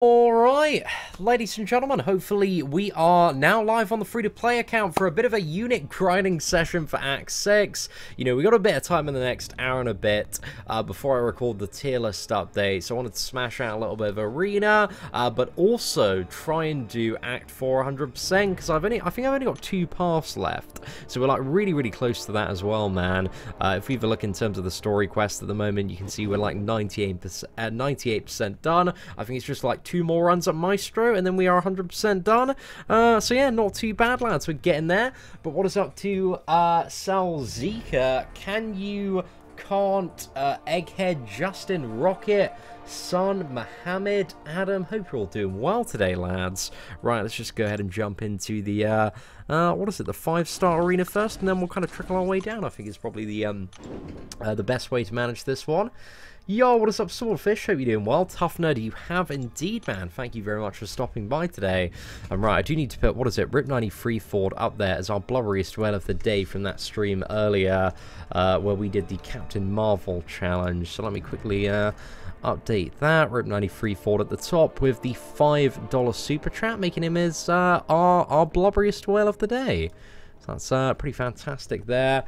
Alright, ladies and gentlemen, hopefully we are now live on the free-to-play account for a bit of a unit grinding session for Act 6. You know, we got a bit of time in the next hour and a bit before I record the tier list update, so I wanted to smash out a little bit of Arena, but also try and do Act 4 100%, because I think I've only got 2 paths left, so we're like really close to that as well, man. If we have a look in terms of the story quest at the moment, you can see we're like 98% done. I think it's just like 2 more runs at Maestro, and then we are 100% done. So yeah, not too bad, lads. We're getting there. But what is up to Salzika? Can't Egghead, Justin, Rocket, Son, Mohammed, Adam? Hope you're all doing well today, lads. Right, let's just go ahead and jump into the what is it, the 5-star arena first, and then we'll kind of trickle our way down. I think it's probably the best way to manage this one. Yo, what is up, Swordfish? Hope you're doing well. Tough Nerd, you have indeed, man. Thank you very much for stopping by today. Right, I do need to put, what is it, Rip 93 Ford up there as our blubberiest whale of the day from that stream earlier, where we did the Captain Marvel challenge. So let me quickly update that. Rip 93 Ford at the top with the $5 super chat, making him as our blubberiest whale of the day. So that's pretty fantastic there.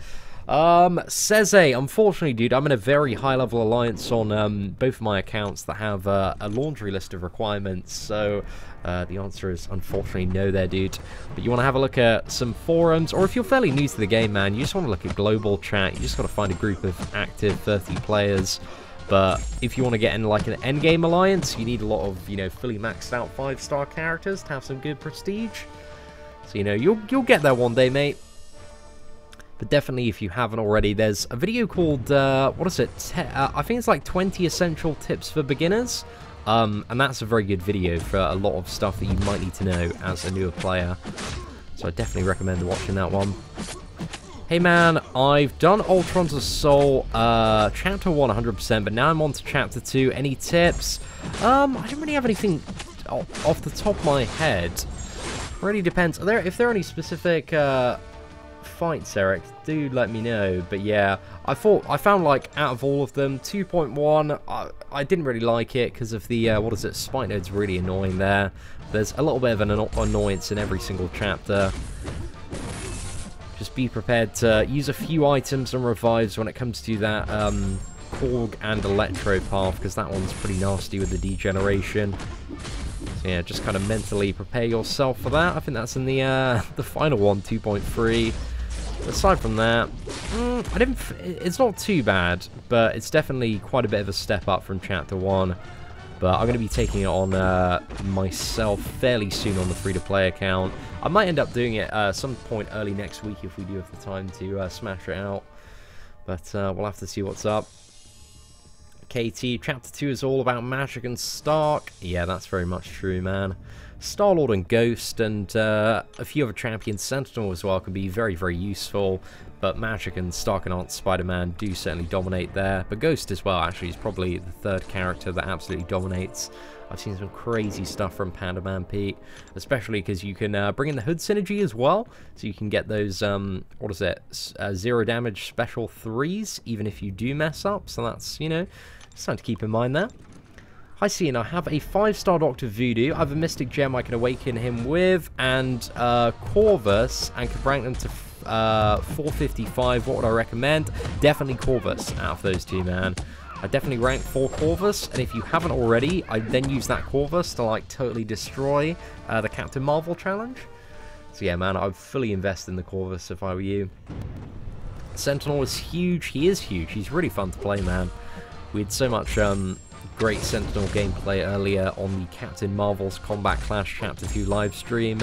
Seze, unfortunately, dude, I'm in a very high-level alliance on both of my accounts that have a laundry list of requirements, so the answer is unfortunately no there, dude. But you want to have a look at some forums, or if you're fairly new to the game, man, you just want to look at global chat. You just got to find a group of active 30 players. But if you want to get in like an endgame alliance, you need a lot of, you know, fully maxed out 5-star characters to have some good prestige. So, you know, you'll get there one day, mate. But definitely, if you haven't already, there's a video called, what is it? I think it's like 20 Essential Tips for Beginners. And that's a very good video for a lot of stuff that you might need to know as a newer player. So I definitely recommend watching that one. Hey man, I've done Ultron's Assault, Chapter 1 100%, but now I'm on to Chapter 2. Any tips? I don't really have anything off the top of my head. Really depends. If there are any specific fights, Eric, do let me know. But yeah, I found like out of all of them, 2.1 I didn't really like it because of the what is it, Spike Node's really annoying there. There's a little bit of an annoyance in every single chapter. Just be prepared to use a few items and revives when it comes to that Korg and Electro path, because that one's pretty nasty with the degeneration. So yeah, just kind of mentally prepare yourself for that. I think that's in the final one, 2.3. Aside from that, it's not too bad, but it's definitely quite a bit of a step up from Chapter 1. But I'm going to be taking it on myself fairly soon on the free-to-play account. I might end up doing it some point early next week if we do have the time to smash it out. But we'll have to see what's up. KT, Chapter 2 is all about Magic and Stark. Yeah, that's very much true, man. Star-Lord and Ghost and a few other champions, Sentinel as well, can be very useful. But Magic and Stark and Aunt Spider-Man do certainly dominate there. But Ghost as well, actually, is probably the third character that absolutely dominates. I've seen some crazy stuff from Panda Man Pete, especially because you can bring in the Hood synergy as well. So you can get those, what is it, 0 damage special 3s, even if you do mess up. So that's, you know, something to keep in mind there. Hi, Seatin, I have a 5-star Dr. Voodoo. I have a Mystic Gem I can awaken him with, and Corvus, and can rank them to 455. What would I recommend? Definitely Corvus out of those two, man. I definitely rank for Corvus, and if you haven't already, I then use that Corvus to like totally destroy the Captain Marvel challenge. So yeah, man, I'd fully invest in the Corvus if I were you. Sentinel is huge. He is huge. He's really fun to play, man. We had so much great Sentinel gameplay earlier on the Captain Marvel's Combat Clash Chapter 2 live stream,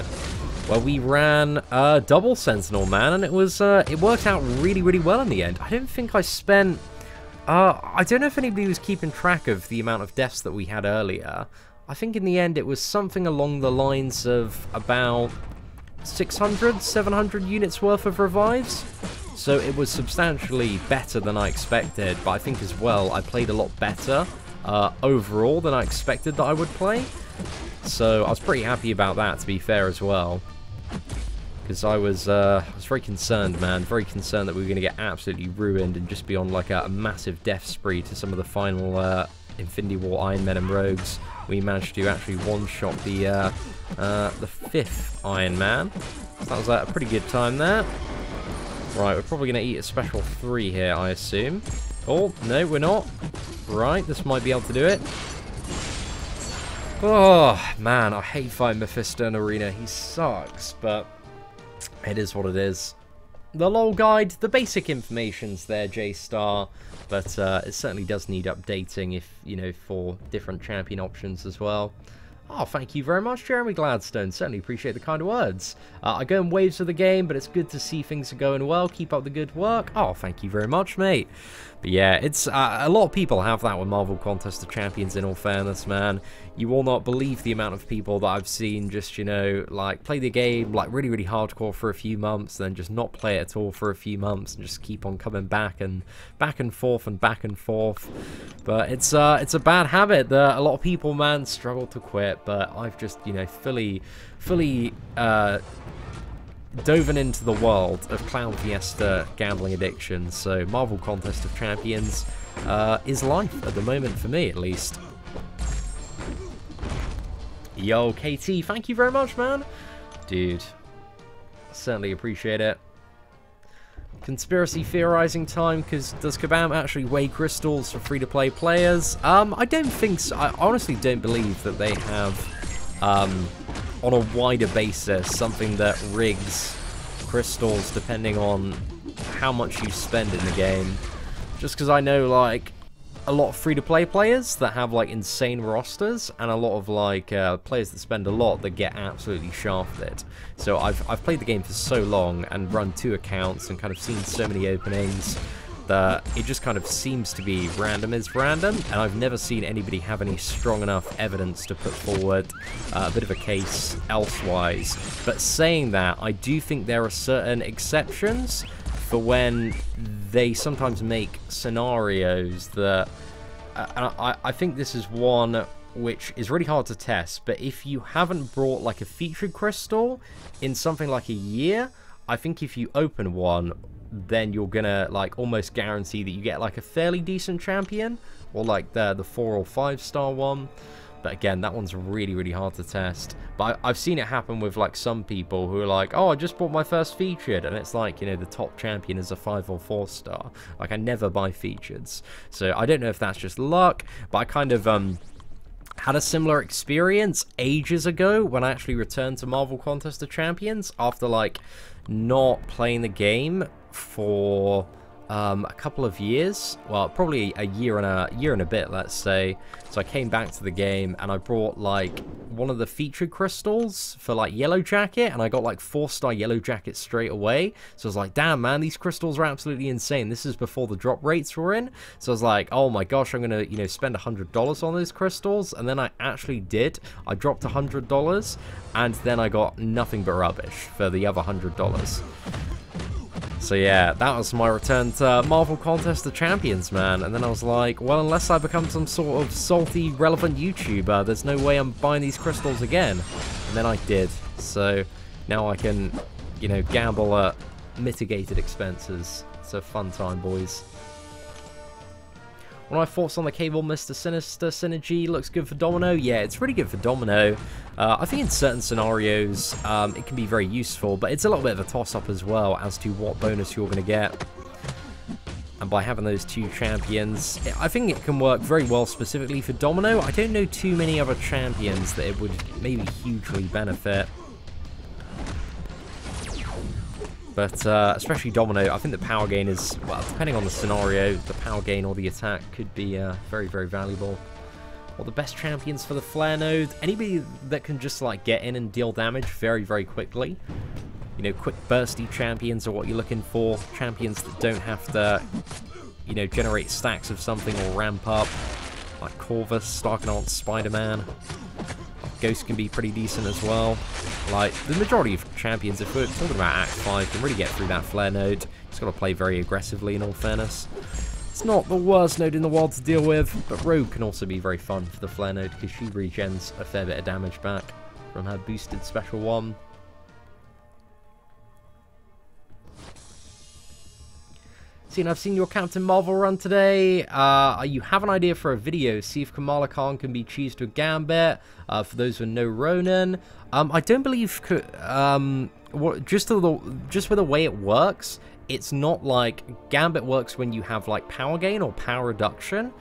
where we ran double Sentinel, man, and it worked out really well in the end. I don't think I spent I don't know if anybody was keeping track of the amount of deaths that we had earlier. I think in the end it was something along the lines of about 600, 700 units worth of revives. So it was substantially better than I expected, but I think as well I played a lot better overall than I expected that I would play. So I was pretty happy about that, to be fair, as well. Because I was very concerned, man. Very concerned that we were going to get absolutely ruined and just be on like a massive death spree to some of the final Infinity War Iron Men and Rogues. we managed to actually one-shot the 5th Iron Man. So that was a pretty good time there. Right, we're probably going to eat a special 3 here, I assume. Oh, no, we're not. Right, this might be able to do it. Oh, man, I hate fighting Mephisto in Arena. He sucks, but it is what it is. The LOL guide, the basic information's there, J-Star, but it certainly does need updating if, you know, for different champion options as well. Oh, thank you very much, Jeremy Gladstone. Certainly appreciate the kind words. I go in waves of the game, but it's good to see things are going well. Keep up the good work. Oh, thank you very much, mate. But yeah, it's a lot of people have that with Marvel Contest of Champions, in all fairness, man. You will not believe the amount of people that I've seen just, you know, like, play the game, like, really, really hardcore for a few months, then just not play it at all for a few months, and just keep on coming back and forth and back and forth. But it's a bad habit that a lot of people, man, struggle to quit, but I've just, you know, fully dove into the world of Clown Fiesta gambling addiction, so Marvel Contest of Champions is life at the moment, for me at least. Yo, KT, thank you very much, man. Dude, certainly appreciate it. Conspiracy theorizing time, because does Kabam actually weigh crystals for free-to-play players? I don't think so. I honestly don't believe that they have, on a wider basis, something that rigs crystals depending on how much you spend in the game. Just because I know, like, a lot of free-to-play players that have, like, insane rosters, and a lot of, like, players that spend a lot that get absolutely shafted. So I've played the game for so long and run 2 accounts and kind of seen so many openings that it just kind of seems to be random is random, and I've never seen anybody have any strong enough evidence to put forward a bit of a case elsewise. But saying that, I do think there are certain exceptions for when they sometimes make scenarios that, and I think this is one which is really hard to test, but if you haven't brought like a featured crystal in something like a year, I think if you open one, then you're gonna like almost guarantee that you get like a fairly decent champion, or like the 4 or 5 star one. But again, that one's really, really hard to test. But I've seen it happen with like some people who are like, oh, I just bought my first featured, and it's like, you know, the top champion is a 5 or 4 star. Like, I never buy features, so I don't know if that's just luck, but I kind of had a similar experience ages ago when I actually returned to Marvel Contest of Champions after like not playing the game for a couple of years. Well, probably a year and a bit, let's say. So I came back to the game and I brought like one of the featured crystals for like Yellow Jacket, and I got like 4-star Yellow Jacket straight away. So I was like, damn man, these crystals are absolutely insane. This is before the drop rates were in. So I was like, oh my gosh, I'm gonna, you know, spend $100 on those crystals. And then I actually did. I dropped $100 and then I got nothing but rubbish for the other $100. So yeah, that was my return to Marvel Contest of Champions, man. And then I was like, well, unless I become some sort of salty, relevant YouTuber, there's no way I'm buying these crystals again. And then I did. So now I can, you know, gamble at mitigated expenses. It's a fun time, boys. One of my thoughts on the Cable Mr. Sinister synergy. Looks good for Domino. Yeah, it's really good for Domino. I think in certain scenarios it can be very useful, but it's a little bit of a toss-up as well as to what bonus you're going to get. And by having those 2 champions, I think it can work very well specifically for Domino. I don't know too many other champions that it would maybe hugely benefit. But especially Domino, I think the power gain is, well, depending on the scenario, the power gain or the attack could be very, very valuable. Or the best champions for the flare node, anybody that can just like get in and deal damage very, very quickly. You know, quick bursty champions are what you're looking for. Champions that don't have to, you know, generate stacks of something or ramp up. Like Corvus, Starknaut, Spider-Man. Ghost can be pretty decent as well. Like, the majority of champions, if we're talking about Act 5, can really get through that flare node. Just got to play very aggressively, in all fairness. It's not the worst node in the world to deal with, but Rogue can also be very fun for the flare node, because she regens a fair bit of damage back from her boosted special one. Seatin, I've seen your Captain Marvel run today. You have an idea for a video. See if Kamala Khan can be cheesed with Gambit. For those with no Ronin. I don't believe... just with the way it works, it's not like... Gambit works when you have, like, power gain or power reduction.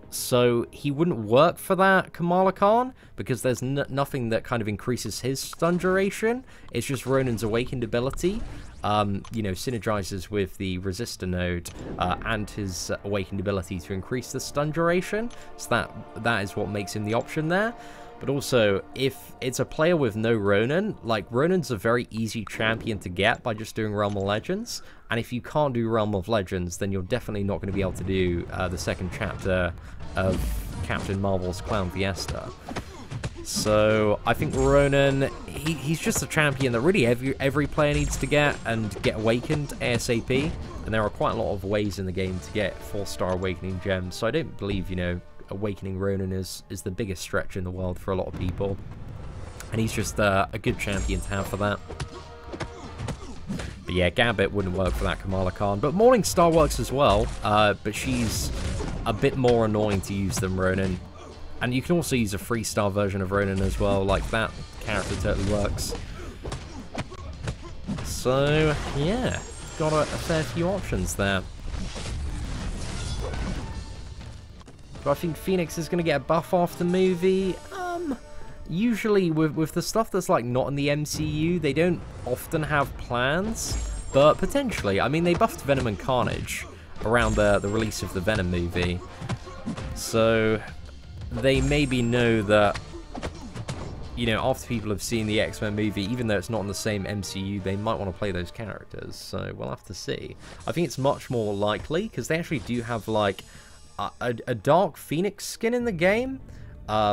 So he wouldn't work for that Kamala Khan, because there's nothing that kind of increases his stun duration. It's just Ronin's awakened ability, you know, synergizes with the resistor node and his awakened ability to increase the stun duration. So that is what makes him the option there. But also, if it's a player with no Ronin, like, Ronin's a very easy champion to get by just doing Realm of Legends. And if you can't do Realm of Legends, then you're definitely not going to be able to do the second chapter of Captain Marvel's Clown Fiesta. So, I think Ronin, he's just a champion that really every player needs to get and get awakened ASAP. And there are quite a lot of ways in the game to get 4-star awakening gems. So I don't believe, you know, awakening Ronin is the biggest stretch in the world for a lot of people, and he's just a good champion to have for that. But yeah, Gambit wouldn't work for that Kamala Khan, but Morningstar works as well, but she's a bit more annoying to use than Ronin. And you can also use a 3-star version of Ronin as well, like that character totally works. So yeah, got a fair few options there. Do I think Phoenix is going to get a buff after movie? Usually with the stuff that's like not in the MCU, they don't often have plans, but potentially. I mean, they buffed Venom and Carnage around the release of the Venom movie, so they maybe know that, you know, after people have seen the X-Men movie, even though it's not in the same MCU, they might want to play those characters, so we'll have to see. I think it's much more likely, because they actually do have, like, a Dark Phoenix skin in the game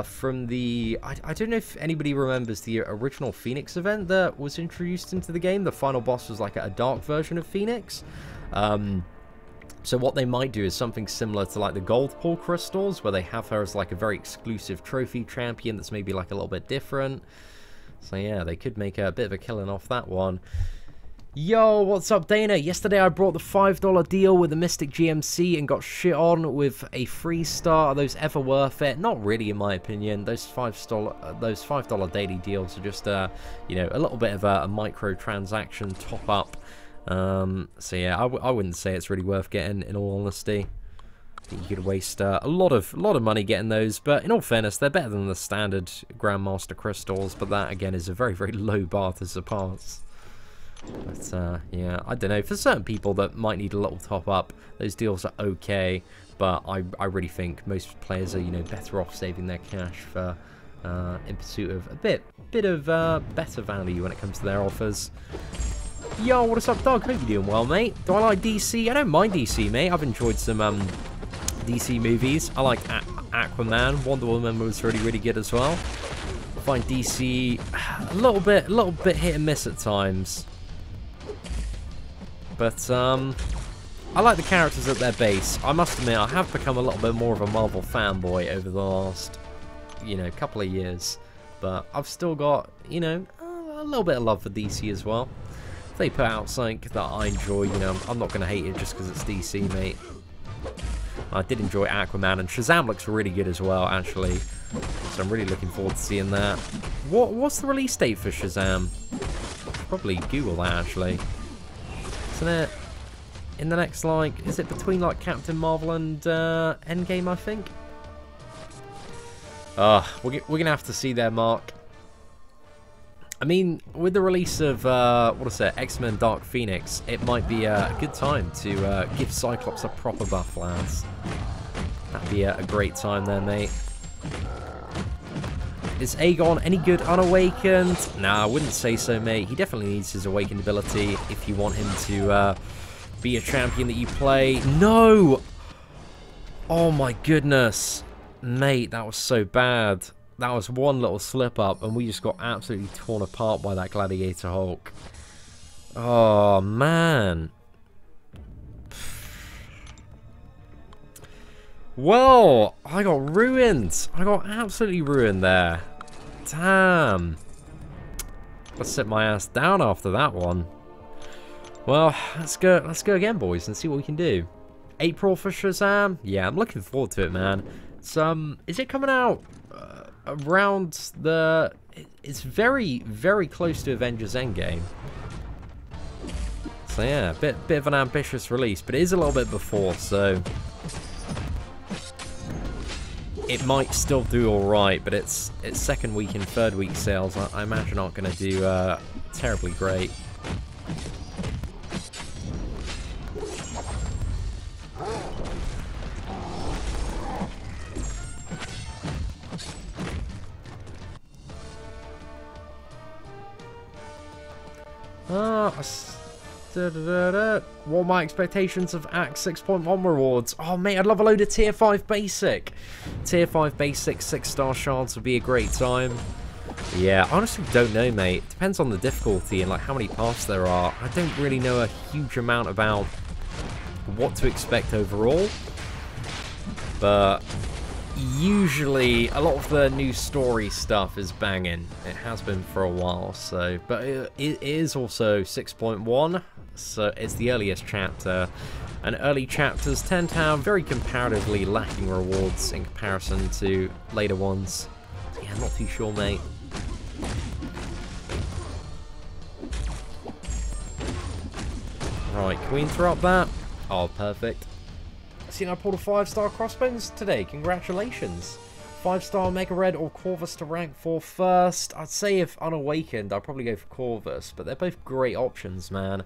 from the... I don't know if anybody remembers the original Phoenix event that was introduced into the game. The final boss was like a dark version of Phoenix. So what they might do is something similar to like the Gold Pool Crystals, where they have her as like a very exclusive trophy champion that's maybe like a little bit different. So yeah, they could make a bit of a killing off that one. Yo, what's up, Dana? Yesterday I brought the $5 deal with the Mystic GMC and got shit on with a 3-star. Are those ever worth it? Not really, in my opinion. Those $5 daily deals are just, you know, a little bit of a microtransaction top up. So yeah, I wouldn't say it's really worth getting, in all honesty. I think you could waste a lot of money getting those, but in all fairness, they're better than the standard Grandmaster crystals. But that again is a very, very low bar to surpass. But yeah, I don't know, for certain people that might need a little top up, those deals are okay, but I really think most players are, you know, better off saving their cash for in pursuit of a bit of better value when it comes to their offers. Yo, what is up, Doug? Hope you're doing well, mate. Do I like DC? I don't mind DC, mate. I've enjoyed some DC movies. I like Aquaman. Wonder Woman was really, really good as well. I find DC a little bit hit and miss at times. But, I like the characters at their base. I must admit, I have become a little bit more of a Marvel fanboy over the last, you know, couple of years. But I've still got, you know, a little bit of love for DC as well. If they put out something that I enjoy, you know, I'm not going to hate it just because it's DC, mate. I did enjoy Aquaman, and Shazam looks really good as well, actually. So I'm really looking forward to seeing that. What's the release date for Shazam? Probably Google that, actually. Isn't it in the next, like, is it between, like, Captain Marvel and Endgame, I think? We're going to have to see there, Mark. I mean, with the release of, what is it, X-Men Dark Phoenix, it might be a good time to give Cyclops a proper buff, lads. That'd be a great time there, mate. Is Aegon any good unawakened? Nah, I wouldn't say so, mate. He definitely needs his awakened ability if you want him to be a champion that you play. No! Oh my goodness. Mate, that was so bad. That was one little slip up and we just got absolutely torn apart by that Gladiator Hulk. Oh, man. Well, I got ruined. I got absolutely ruined there. Damn. Let's sit my ass down after that one. Well, let's go again, boys, and see what we can do. April for Shazam? Yeah, I'm looking forward to it, man. It's, is it coming out around the... It's very, very close to Avengers Endgame. So yeah, bit of an ambitious release, but it is a little bit before, so... It might still do alright, but its second week and third week sales, I imagine, aren't going to do terribly great. What are my expectations of Act 6.1 rewards? Oh, mate, I'd love a load of Tier 5 Basic. Tier 5 Basic 6-star shards would be a great time. Yeah, I honestly don't know, mate. It depends on the difficulty and like how many paths there are. I don't really know a huge amount about what to expect overall. But usually a lot of the new story stuff is banging. It has been for a while, so... But it is also 6.1, so it's the earliest chapter. And early chapters tend to have very comparatively lacking rewards in comparison to later ones. Yeah, I'm not too sure, mate. Right, can we interrupt that? Oh, perfect. Seen I pulled a 5-star crossbones today. Congratulations. 5-star Mega Red or Corvus to rank 4 first. I'd say if unawakened, I'd probably go for Corvus, but they're both great options, man.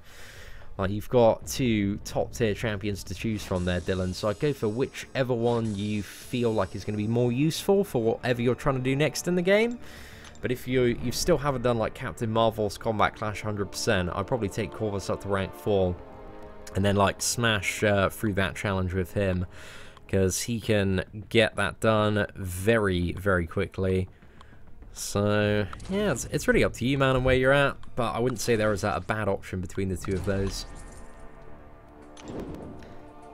Like, you've got two top-tier champions to choose from there, Dylan, so I'd go for whichever one you feel like is going to be more useful for whatever you're trying to do next in the game. But if you still haven't done, like, Captain Marvel's Combat Clash 100%, I'd probably take Corvus up to rank 4. And then, like, smash through that challenge with him, because he can get that done very, very quickly. So, yeah, it's really up to you, man, and where you're at. But I wouldn't say there is a bad option between the two of those.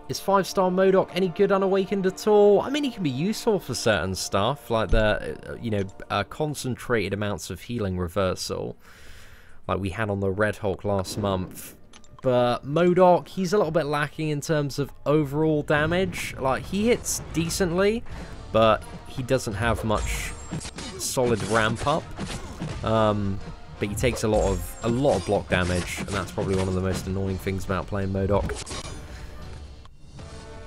Is 5-star MODOK any good unawakened at all? I mean, he can be useful for certain stuff, like the, you know, concentrated amounts of healing reversal, like we had on the Red Hulk last month. But MODOK, he's a little bit lacking in terms of overall damage. Like, he hits decently, but he doesn't have much solid ramp up. But he takes a lot of block damage, and that's probably one of the most annoying things about playing MODOK.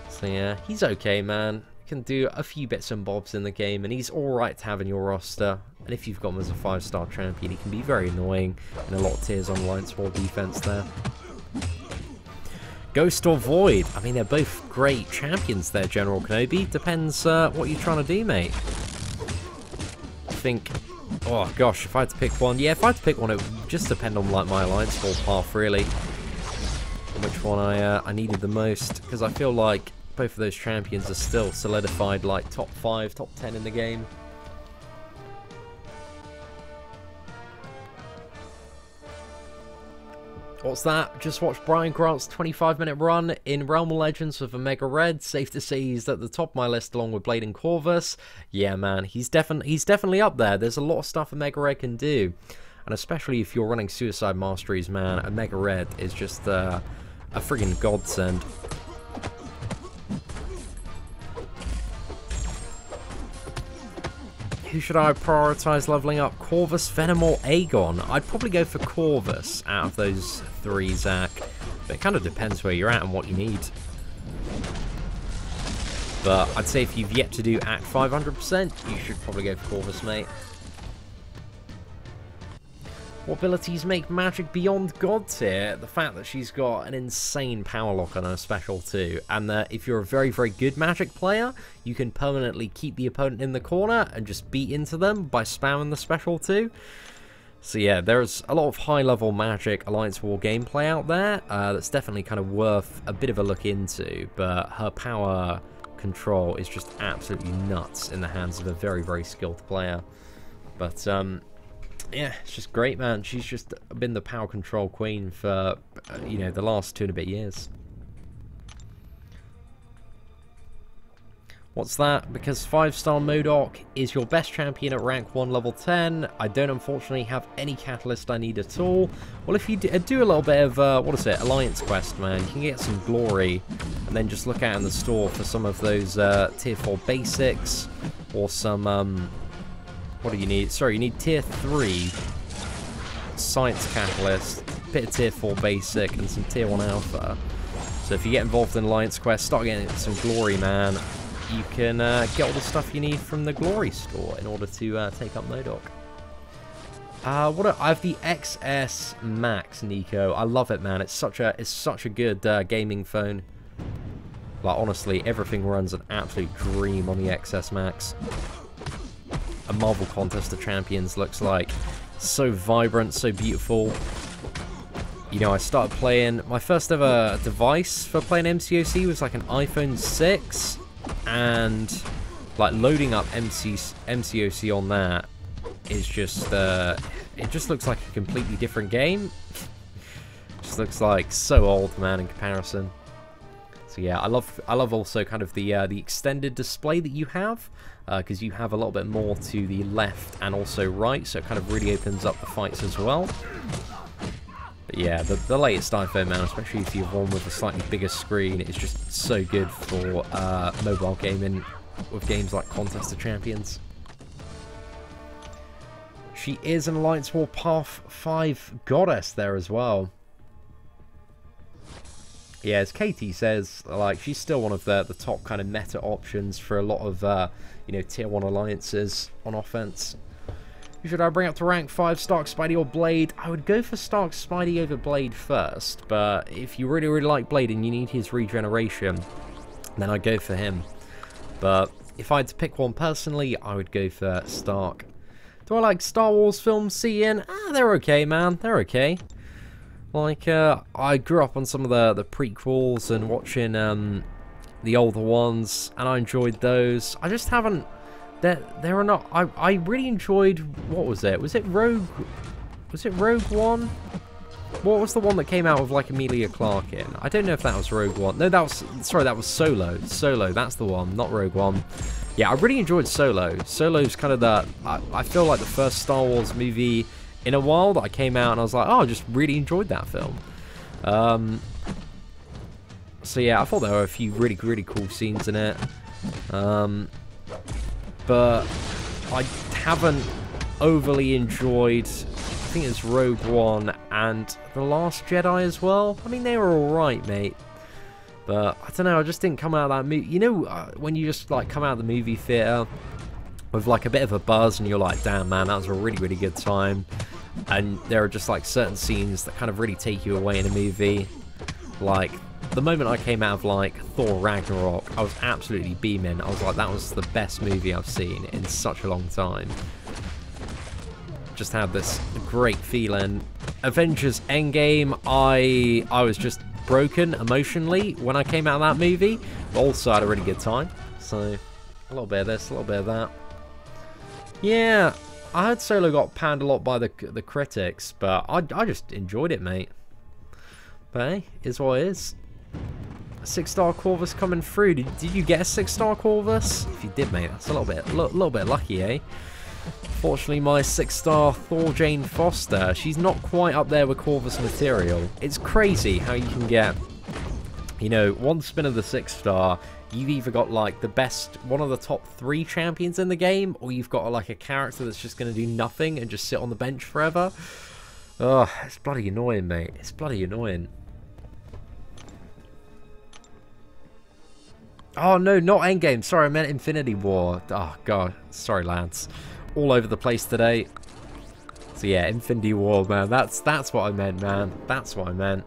So yeah, he's okay, man. Can do a few bits and bobs in the game, and he's alright to have in your roster. And if you've got him as a 5-star champion, he can be very annoying in a lot of tiers on Alliance War defense there. Ghost or Void? I mean, they're both great champions there, General Kenobi. Depends what you're trying to do, mate. I think... Oh, gosh, if I had to pick one... Yeah, if I had to pick one, it would just depend on, like, my Alliance War path, really. And which one I needed the most. Because I feel like both of those champions are still solidified, like, top 5, top 10 in the game. What's that? Just watched Brian Grant's 25-minute run in Realm of Legends with a Mega Red. Safe to say he's at the top of my list along with Blade and Corvus. Yeah, man, he's definitely up there. There's a lot of stuff a Mega Red can do. And especially if you're running Suicide Masteries, man, a Mega Red is just a friggin' godsend. Who should I prioritize leveling up? Corvus, Venom, or Aegon? I'd probably go for Corvus out of those three, Zach. But it kind of depends where you're at and what you need. But I'd say if you've yet to do Act 500%, you should probably go for Corvus, mate. What abilities make magic beyond God tier? The fact that she's got an insane power lock on her special too, and that if you're a very, very good magic player, you can permanently keep the opponent in the corner and just beat into them by spamming the special too. So yeah, there's a lot of high-level magic Alliance War gameplay out there that's definitely kind of worth a bit of a look into, but her power control is just absolutely nuts in the hands of a very, very skilled player. But yeah, it's just great, man. She's just been the power control queen for, you know, the last 2 and a bit years. What's that? Because 5-star Modok is your best champion at rank 1 level 10. I don't unfortunately have any catalyst I need at all. Well, if you do a little bit of, what is it, Alliance Quest, man, you can get some glory, and then just look out in the store for some of those tier 4 basics, or some, what do you need? Sorry, you need tier 3 Science Catalyst, a bit of tier 4 basic, and some tier 1 alpha. So if you get involved in Alliance Quest, start getting some glory, man. You can get all the stuff you need from the Glory store in order to take up Modok. I have the XS Max, Nico. I love it, man. It's such a good gaming phone. Like, honestly, everything runs an absolute dream on the XS Max. A Marvel Contest of Champions looks like so vibrant, so beautiful. You know, I started playing, my first ever device for playing MCOC was like an iPhone 6. And like loading up MCOC on that is just it just looks like a completely different game. Just looks like so old, man, in comparison. So yeah, I love also kind of the extended display that you have, because you have a little bit more to the left and also right, so it kind of really opens up the fights as well. But yeah, the latest iPhone, man, especially if you have one with a slightly bigger screen, is just so good for mobile gaming with games like Contest of Champions. She is an Alliance War Path 5 goddess there as well. Yeah, as Katie says, like, she's still one of the top kind of meta options for a lot of, you know, tier 1 alliances on offense. Should I bring up to rank 5 Stark, Spidey, or Blade? I would go for Stark, Spidey over Blade first, but if you really, really like Blade and you need his regeneration, then I'd go for him. But if I had to pick one personally, I would go for Stark. Do I like Star Wars films, Seatin? They're okay, man. They're okay. Like, I grew up on some of the prequels and watching the older ones, and I enjoyed those. I just haven't... There are not... I really enjoyed... What was it? Was it Rogue... Was it Rogue One? What was the one that came out with, like, Emilia Clarke in? I don't know if that was Rogue One. No, that was... Sorry, that was Solo. Solo, that's the one, not Rogue One. Yeah, I really enjoyed Solo. Solo's kind of the... I feel like the first Star Wars movie in a while that I came out and I was like, oh, I just really enjoyed that film. So yeah, I thought there were a few really, really cool scenes in it. But I haven't overly enjoyed, I think it's Rogue One and The Last Jedi as well. I mean, they were alright, mate. But, I don't know, I just didn't come out of that movie. You know, when you just, like, come out of the movie theatre with, like, a bit of a buzz and you're like, damn, man, that was a really, really good time. And there are just, like, certain scenes that kind of really take you away in a movie. Like... The moment I came out of, like, Thor Ragnarok, I was absolutely beaming. I was like, that was the best movie I've seen in such a long time. Just had this great feeling. Avengers Endgame, I was just broken emotionally when I came out of that movie. But also had a really good time. So, a little bit of this, a little bit of that. Yeah, I heard Solo got panned a lot by the critics, but I just enjoyed it, mate. But hey, is what it is. 6-star Corvus coming through. Did you get a 6-star Corvus? If you did, mate, that's a little bit lucky, eh? Fortunately, my 6-star Thor Jane Foster, she's not quite up there with Corvus material. It's crazy how you can get, you know, one spin of the 6-star, you've either got, like, the best, one of the top 3 champions in the game, or you've got, like, a character that's just going to do nothing and just sit on the bench forever. Ugh, it's bloody annoying, mate. It's bloody annoying. Oh, no, not Endgame. Sorry, I meant Infinity War. Oh, God. Sorry, lads. All over the place today. So, yeah, Infinity War, man. That's what I meant, man. That's what I meant.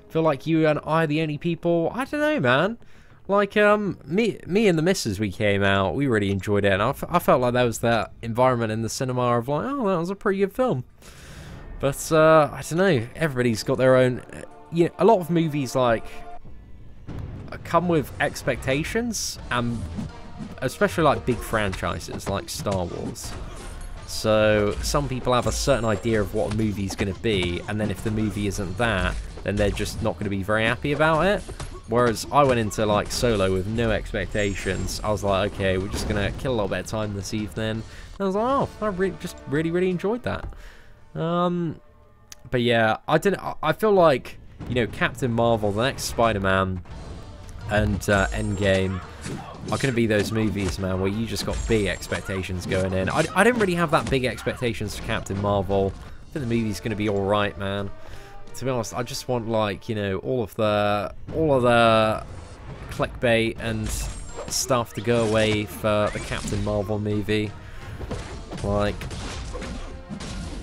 Feel like you and I are the only people... I don't know, man. Like, me and the missus, we came out. We really enjoyed it. And I felt like there was that environment in the cinema of like, oh, that was a pretty good film. But, I don't know. Everybody's got their own... You know, a lot of movies, like... come with expectations, especially like big franchises like Star Wars. So some people have a certain idea of what a movie's going to be, and then if the movie isn't that, then they're just not going to be very happy about it. Whereas I went into like Solo with no expectations. I was like, okay, we're just gonna kill a little bit of time this evening. And I was like, oh, I just really enjoyed that. But yeah, I feel like, you know, Captain Marvel, the next Spider-Man, and Endgame are going to be those movies, man, where you just got big expectations going in. I didn't really have that big expectations for Captain Marvel. I think the movie's going to be alright, man. To be honest, I just want, like, you know, all of the clickbait and stuff to go away for the Captain Marvel movie. Like,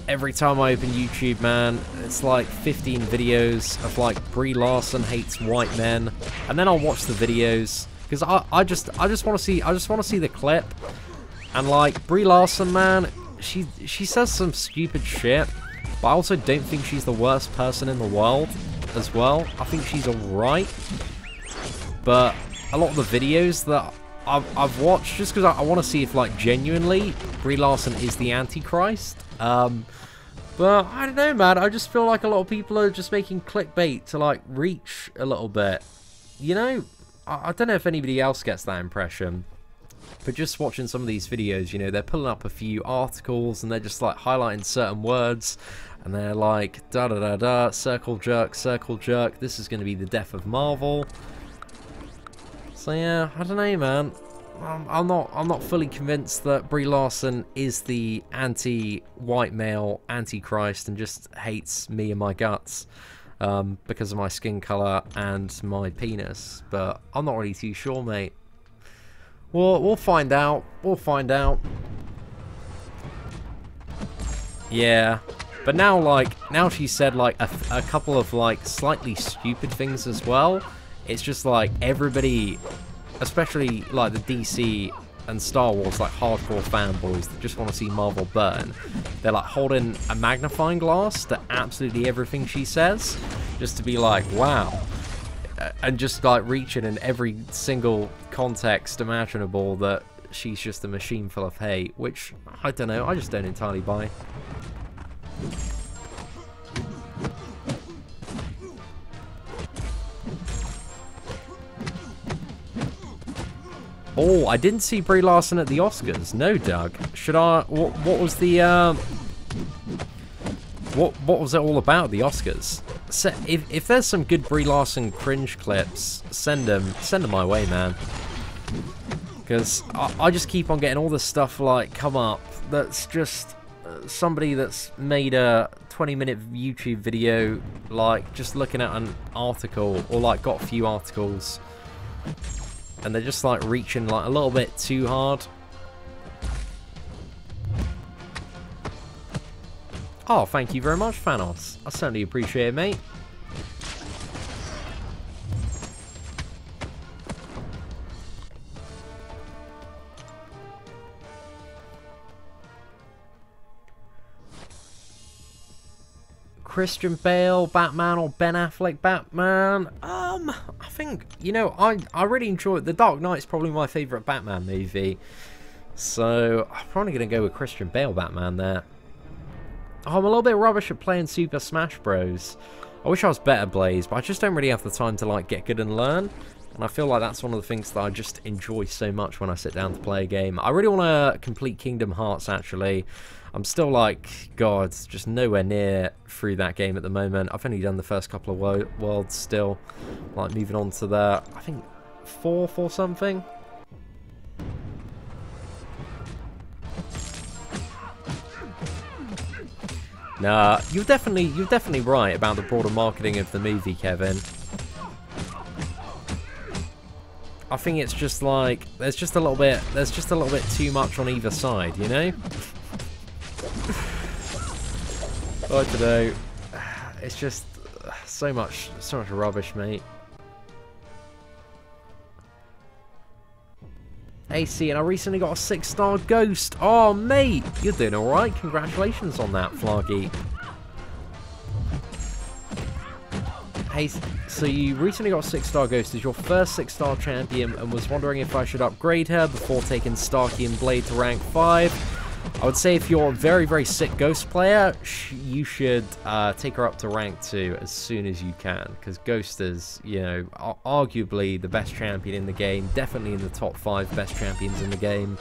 every time I open YouTube, man, it's like 15 videos of like Brie Larson hates white men, and then I'll watch the videos because I just want to see the clip, and like Brie Larson, man, she says some stupid shit, but I also don't think she's the worst person in the world as well. I think she's alright, but a lot of the videos that I've watched, just because I want to see if like genuinely Brie Larson is the Antichrist. But I don't know, man. I just feel like a lot of people are just making clickbait to like reach a little bit. You know, I don't know if anybody else gets that impression, but just watching some of these videos, you know, they're pulling up a few articles and they're just like highlighting certain words, and they're like da da da da, circle jerk, this is going to be the death of Marvel. So yeah, I don't know, man. I'm not fully convinced that Brie Larson is the anti-white male Antichrist and just hates me and my guts because of my skin color and my penis. But I'm not really too sure, mate. We'll find out. We'll find out. Yeah. But now she said like a couple of like slightly stupid things as well. It's just like everybody, especially like the DC and Star Wars like hardcore fanboys that just want to see Marvel burn, they're like holding a magnifying glass to absolutely everything she says, just to be like, wow, and just like reaching in every single context imaginable that she's just a machine full of hate, which I don't know, I just don't entirely buy. Oh, I didn't see Brie Larson at the Oscars. No, Doug. Should I? What was the? What was it all about at the Oscars? So, if there's some good Brie Larson cringe clips, send them my way, man. Because I just keep on getting all this stuff like come up that's just somebody that's made a 20-minute YouTube video, like just looking at an article or like got a few articles. And they're just like reaching like a little bit too hard. Oh, thank you very much, Thanos. I certainly appreciate it, mate. Christian Bale Batman or Ben Affleck Batman? I think, you know, I really enjoy it. The Dark Knight's probably my favourite Batman movie. So, I'm probably going to go with Christian Bale Batman there. Oh, I'm a little bit rubbish at playing Super Smash Bros. I wish I was better, Blaze, but I just don't really have the time to, like, get good and learn. And I feel like that's one of the things that I just enjoy so much when I sit down to play a game. I really want to complete Kingdom Hearts, actually. I'm still like, God, just nowhere near through that game at the moment. I've only done the first couple of worlds still. Like, moving on to the, I think, 4th or something. Nah, you're definitely right about the broader marketing of the movie, Kevin. I think it's just like, there's just a little bit too much on either side, you know? I don't know. It's just so much rubbish, mate. Hey, Seatin, I recently got a 6-star ghost. Oh, mate, you're doing all right. Congratulations on that, Flaggy. Hey, so you recently got a 6-star ghost as your first 6-star champion, and was wondering if I should upgrade her before taking Starkey and Blade to rank 5. I would say if you're a very, very sick Ghost player, you should take her up to rank 2 as soon as you can. Because Ghost is, you know, arguably the best champion in the game. Definitely in the top 5 best champions in the game.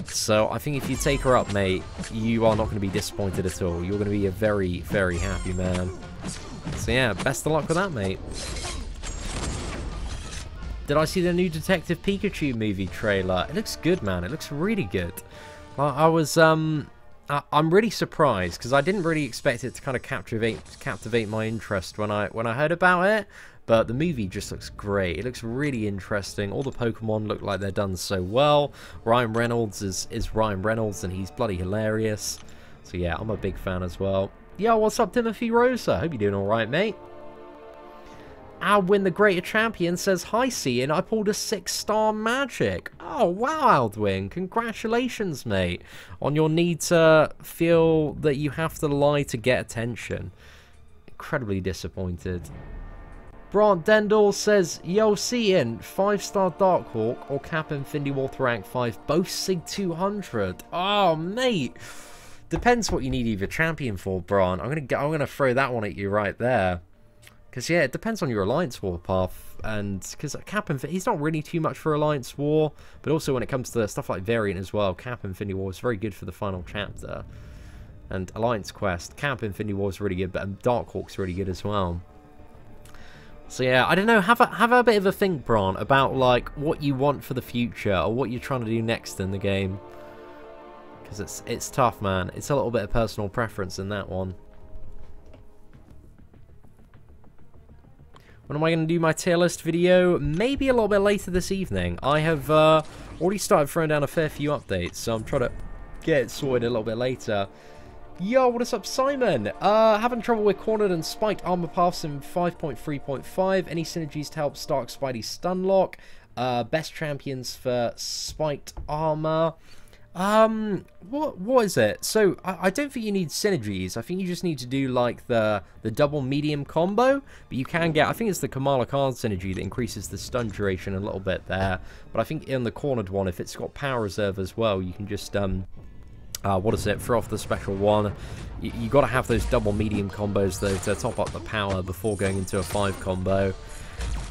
So I think if you take her up, mate, you are not going to be disappointed at all. You're going to be a very, very happy man. So yeah, best of luck with that, mate. Did I see the new Detective Pikachu movie trailer? It looks good, man. It looks really good. I'm really surprised because I didn't really expect it to kind of captivate my interest when I heard about it. But the movie just looks great. It looks really interesting. All the Pokemon look like they're done so well. Ryan Reynolds is Ryan Reynolds, and he's bloody hilarious. So yeah, I'm a big fan as well. Yo, what's up, Timothy Rosa? Hope you're doing all right, mate. Aldwin the Greater Champion says, hi, Seatin, I pulled a 6-star magic. Oh, wow, Aldwin. Congratulations, mate, on your need to feel that you have to lie to get attention. Incredibly disappointed. Brant Dendal says, yo, Seatin, 5-star Dark Hawk or Cap Infinity War to rank 5, both Sig 200. Oh, mate. Depends what you need either champion for, Brant. I'm gonna throw that one at you right there. Because, yeah, it depends on your Alliance War path. And because Cap Infinity, he's not really too much for Alliance War. But also when it comes to stuff like Variant as well, Cap Infinity War is very good for the final chapter. And Alliance Quest, Cap Infinity War is really good, but Dark Hawk's really good as well. So, yeah, I don't know. Have a bit of a think, Bron, about, like, what you want for the future. Or what you're trying to do next in the game. Because it's tough, man. It's a little bit of personal preference in that one. When am I going to do my tier list video? Maybe a little bit later this evening. I have already started throwing down a fair few updates, so I'm trying to get it sorted a little bit later. Yo, what is up, Simon? Having trouble with cornered and spiked armor paths in 5.3.5. Any synergies to help Stark Spidey Stunlock? Best champions for spiked armor. What is it? So, I don't think you need synergies. I think you just need to do, like, the double medium combo. But you can get, I think it's the Kamala Khan synergy that increases the stun duration a little bit there. But I think in the cornered one, if it's got power reserve as well, you can just, what is it? Throw off the special one. You got to have those double medium combos, though, to top up the power before going into a 5 combo.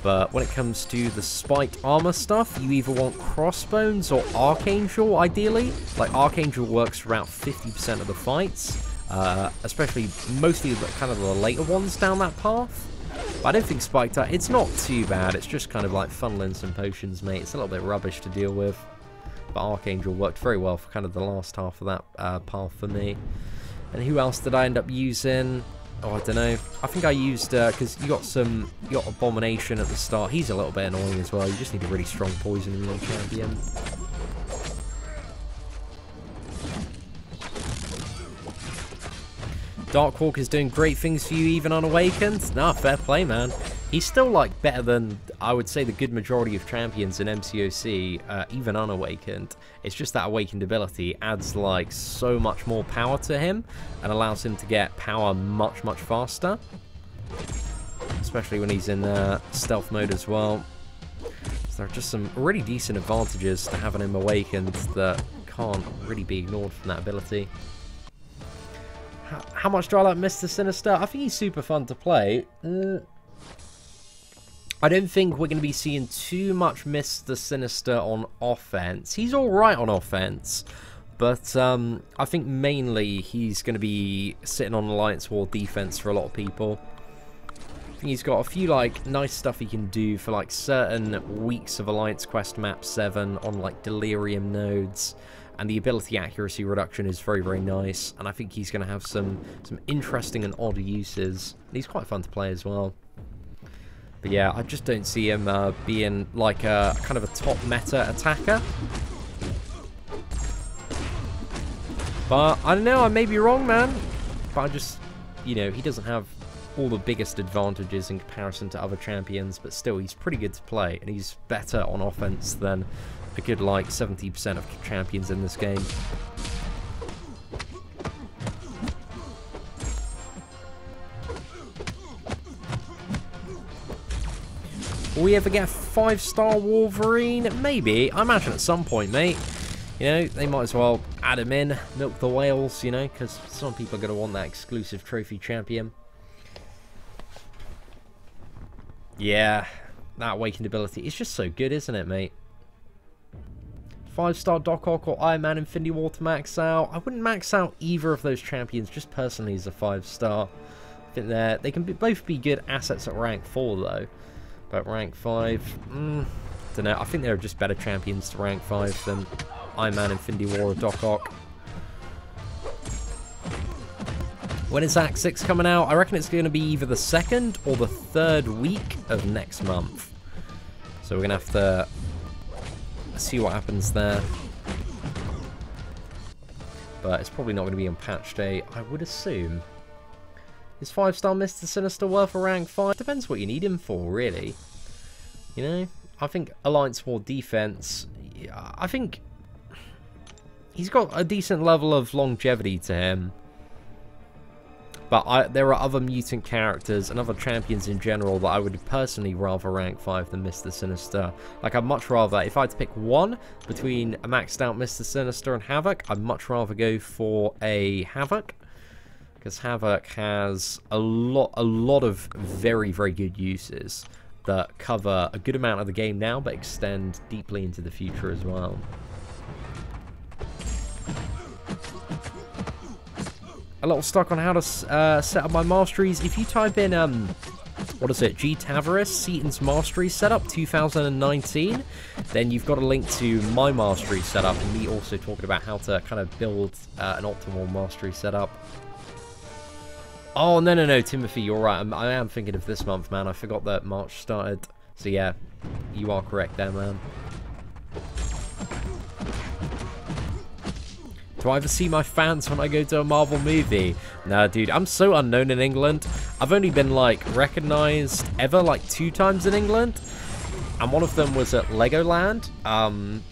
But when it comes to the spiked armor stuff, you either want Crossbones or Archangel, ideally. Like, Archangel works for about 50% of the fights, especially mostly kind of the later ones down that path. But I don't think spiked, it's not too bad. It's just kind of like funneling some potions, mate. It's a little bit rubbish to deal with. But Archangel worked very well for kind of the last half of that path for me. And who else did I end up using? Oh, I don't know. I think I used, because you got Abomination at the start. He's a little bit annoying as well. You just need a really strong poison immune champion. Dark Hawk is doing great things for you even unawakened. Nah, fair play, man. He's still, like, better than, I would say, the good majority of champions in MCOC, even unawakened. It's just that awakened ability adds, like, so much more power to him and allows him to get power much, much faster. Especially when he's in stealth mode as well. So there are just some really decent advantages to having him awakened that can't really be ignored from that ability. How much do I like Mr. Sinister? I think he's super fun to play. I don't think we're going to be seeing too much Mr. Sinister on offense. He's alright on offense, but I think mainly he's going to be sitting on Alliance War defense for a lot of people. I think he's got a few, like, nice stuff he can do for, like, certain weeks of Alliance Quest Map 7 on, like, Delirium nodes. And the ability accuracy reduction is very, very nice. And I think he's going to have some interesting and odd uses. And he's quite fun to play as well. But yeah, I just don't see him being like a kind of a top meta attacker. But I don't know, I may be wrong, man. But I just, you know, he doesn't have all the biggest advantages in comparison to other champions. But still, he's pretty good to play. And he's better on offense than a good, like, 70% of champions in this game. Will we ever get a 5-star Wolverine? Maybe. I imagine at some point, mate. You know, they might as well add him in, milk the whales, you know, because some people are going to want that exclusive trophy champion. Yeah, that awakened ability is just so good, isn't it, mate? 5-star Doc Ock or Iron Man Infinity War to max out. I wouldn't max out either of those champions, just personally as a 5-star. I think they can both be good assets at rank 4, though. But rank 5, don't know. I think they're just better champions to rank 5 than Iron Man Infinity War or Doc Ock. When is Act 6 coming out? I reckon it's going to be either the 2nd or the 3rd week of next month. So we're going to have to see what happens there. But it's probably not going to be on patch day, I would assume. Is 5-star Mr. Sinister worth a rank 5? Depends what you need him for, really. You know? I think Alliance War defense, I think he's got a decent level of longevity to him. But there are other mutant characters and other champions in general that I would personally rather rank 5 than Mr. Sinister. Like, I'd much rather, if I had to pick one between a maxed out Mr. Sinister and Havoc, I'd much rather go for a Havoc. Because Havoc has a lot of very, very good uses that cover a good amount of the game now, but extend deeply into the future as well. A little stuck on how to set up my masteries. If you type in, what is it, G Tavares, Seatin's mastery setup 2019, then you've got a link to my mastery setup, and me also talking about how to kind of build an optimal mastery setup. Oh, no, Timothy, you're right. I am thinking of this month, man. I forgot that March started. So, yeah, you are correct there, man. Do I ever see my fans when I go to a Marvel movie? Nah, dude, I'm so unknown in England. I've only been, like, recognized ever, like, 2 times in England. And one of them was at Legoland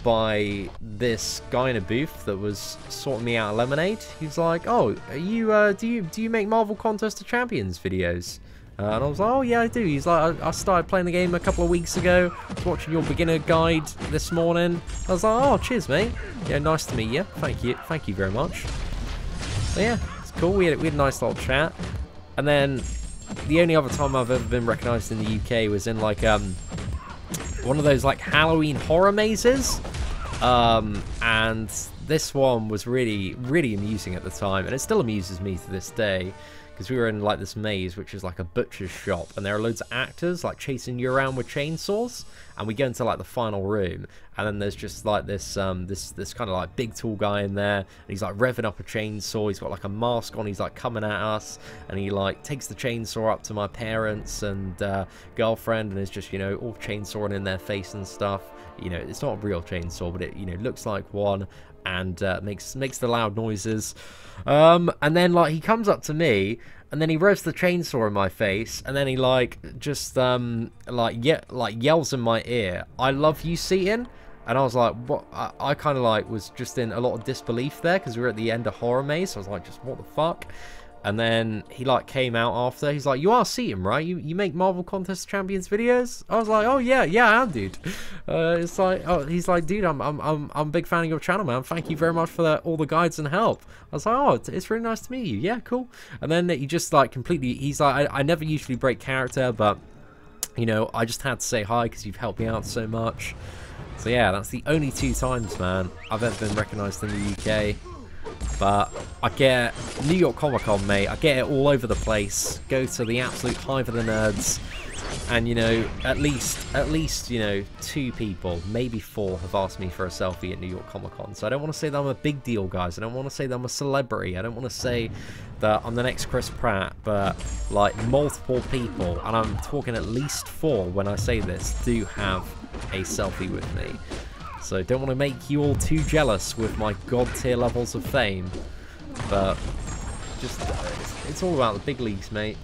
by this guy in a booth that was sorting me out a lemonade. He's like, "Oh, are you do you make Marvel Contest of Champions videos?" And I was like, "Oh yeah, I do." He's like, "I started playing the game a couple of weeks ago. I was watching your beginner guide this morning." I was like, "Oh, cheers, mate. Yeah, nice to meet you. Thank you very much." So yeah, it's cool. We had a nice little chat. And then the only other time I've ever been recognised in the UK was in like one of those like Halloween horror mazes, and this one was really amusing at the time, and it still amuses me to this day, because we were in like this maze which is like a butcher's shop, and there are loads of actors like chasing you around with chainsaws, and we go into like the final room, and then there's just like this this kind of like big tall guy in there, and he's like revving up a chainsaw. He's got like a mask on. He's like coming at us, and he like takes the chainsaw up to my parents and girlfriend, and is just, you know, all chainsawing in their face and stuff. You know, it's not a real chainsaw, but it, you know, looks like one, and makes the loud noises. And then like he comes up to me, and then he revs the chainsaw in my face, and then he like just yells in my ear, "I love you, Seatin." And I was like, what? I kind of like was just in a lot of disbelief there, because we were at the end of horror maze. So I was like, just what the fuck? And then he like came out after. He's like, "You are Seatin, right? You make Marvel Contest Champions videos?" I was like, "Oh yeah, I am, dude." It's like, oh, he's like, "Dude, I'm a big fan of your channel, man. Thank you very much for all the guides and help." I was like, "Oh, it's really nice to meet you. Yeah, cool." And then he just like completely, he's like, I never usually break character, but you know, I just had to say hi because you've helped me out so much. So yeah, that's the only 2 times, man, I've ever been recognised in the UK. But I get New York Comic Con, mate. I get it all over the place. Go to the absolute hive of the nerds, and you know, at least you know, 2 people, maybe 4, have asked me for a selfie at New York Comic Con. So I don't want to say that I'm a big deal, guys. I don't want to say that I'm a celebrity. I don't want to say that I'm the next Chris Pratt. But like multiple people, and I'm talking at least 4 when I say this, do have a selfie with me. So don't want to make you all too jealous with my god tier levels of fame, but just it's all about the big leagues, mate.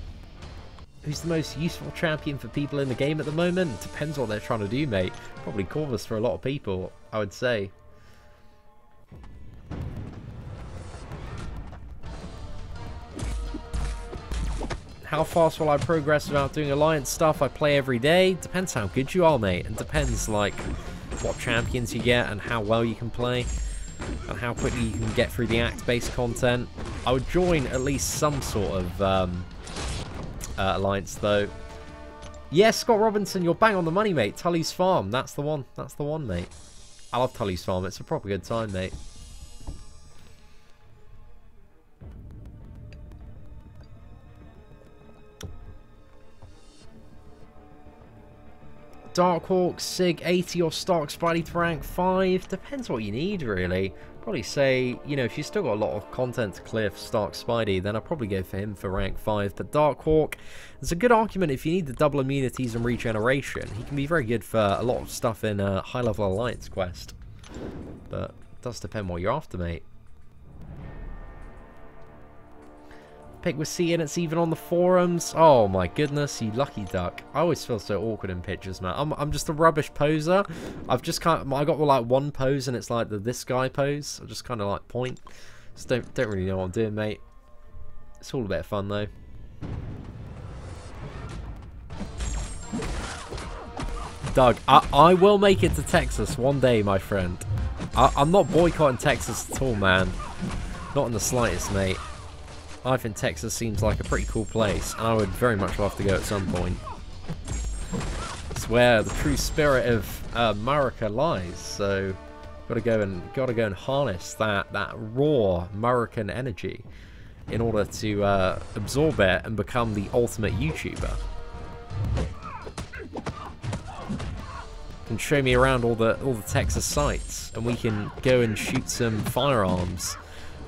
Who's the most useful champion for people in the game at the moment? Depends what they're trying to do, mate. Probably Corvus for a lot of people, I would say. How fast will I progress without doing alliance stuff? I play every day. Depends how good you are, mate, and depends like what champions you get and how well you can play. and how quickly you can get through the act-based content. I would join at least some sort of alliance, though. Yes, Scott Robinson, you're bang on the money, mate. Tully's Farm, that's the one. That's the one, mate. I love Tully's Farm. It's a proper good time, mate. Dark Hawk, Sig 80 or Stark Spidey to rank 5. Depends what you need, really. Probably say, you know, if you've still got a lot of content to clear for Stark Spidey, then I'll probably go for him for rank 5. But Dark Hawk, there's a good argument if you need the double immunities and regeneration. He can be very good for a lot of stuff in a high-level Alliance quest. But it does depend what you're after, mate. Pick with Seatin, it's even on the forums. Oh my goodness, you lucky duck. I always feel so awkward in pictures, man. I'm just a rubbish poser. I got like one pose and it's like the this guy pose. I just kind of like point. Just don't really know what I'm doing, mate. It's all a bit of fun though. Doug, I will make it to Texas one day, my friend. I'm not boycotting Texas at all, man. Not in the slightest, mate. I think Texas seems like a pretty cool place, and I would very much love to go at some point. It's where the true spirit of America lies. So, gotta go and harness that raw American energy in order to absorb it and become the ultimate YouTuber. Can show me around all the Texas sites, and we can go and shoot some firearms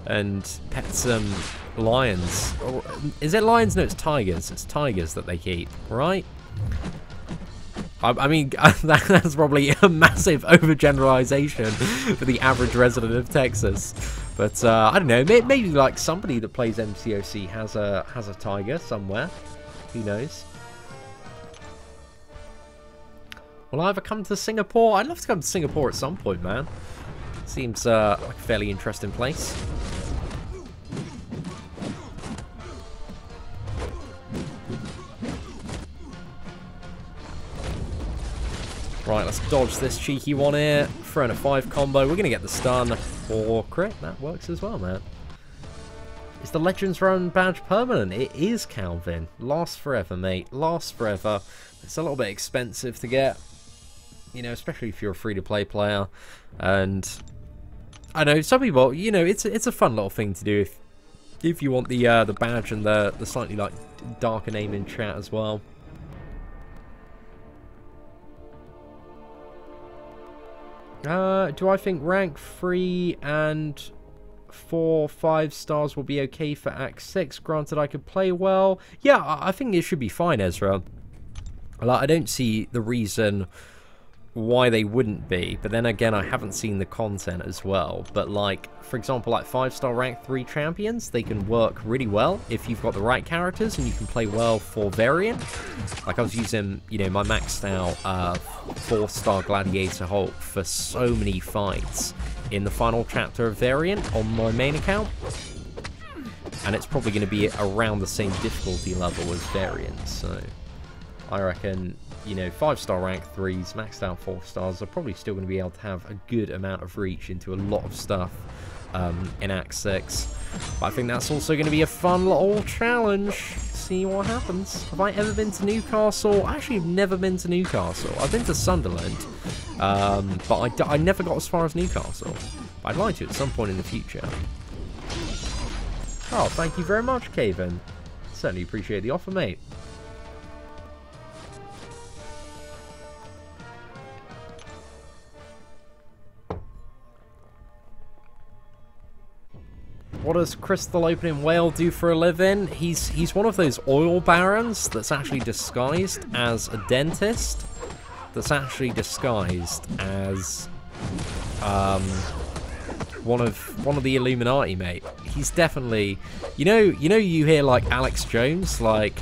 and pet some lions. Or, is it lions? No, it's tigers. It's tigers that they keep, right? I mean, that's probably a massive overgeneralization for the average resident of Texas. But I don't know. Maybe like somebody that plays MCOC has a tiger somewhere. Who knows? Will I ever come to Singapore? I'd love to come to Singapore at some point, man. Seems like a fairly interesting place. Right, let's dodge this cheeky one here. Throwing a 5 combo. We're going to get the stun or crit. That works as well, man. Is the Legends Run badge permanent? It is, Calvin. Lasts forever, mate. Lasts forever. It's a little bit expensive to get. You know, especially if you're a free-to-play player. And I know some people, you know, it's a fun little thing to do if you want the badge and the slightly like darker name in chat as well. Do I think rank 3 and 4, 5 stars will be okay for Act 6? Granted, I could play well. Yeah, I think it should be fine, Ezra. Like, I don't see the reason why they wouldn't be, but then again, I haven't seen the content as well. But like, for example, like 5-star rank 3 champions, they can work really well if you've got the right characters and you can play well for variant. Like I was using, you know, my maxed out 4-star gladiator Hulk for so many fights in the final chapter of variant on my main account, and it's probably going to be around the same difficulty level as variant. So I reckon, you know, 5-star rank 3s, maxed out 4 stars, are probably still going to be able to have a good amount of reach into a lot of stuff in Act 6. But I think that's also going to be a fun little challenge. See what happens. Have I ever been to Newcastle? I actually have never been to Newcastle. I've been to Sunderland, but I never got as far as Newcastle. But I'd like to at some point in the future. Oh, thank you very much, Caven. Certainly appreciate the offer, mate. What does Crystal Opening Whale do for a living? He's one of those oil barons that's actually disguised as a dentist. That's actually disguised as one of the Illuminati, mate. He's definitely, you know you hear like Alex Jones like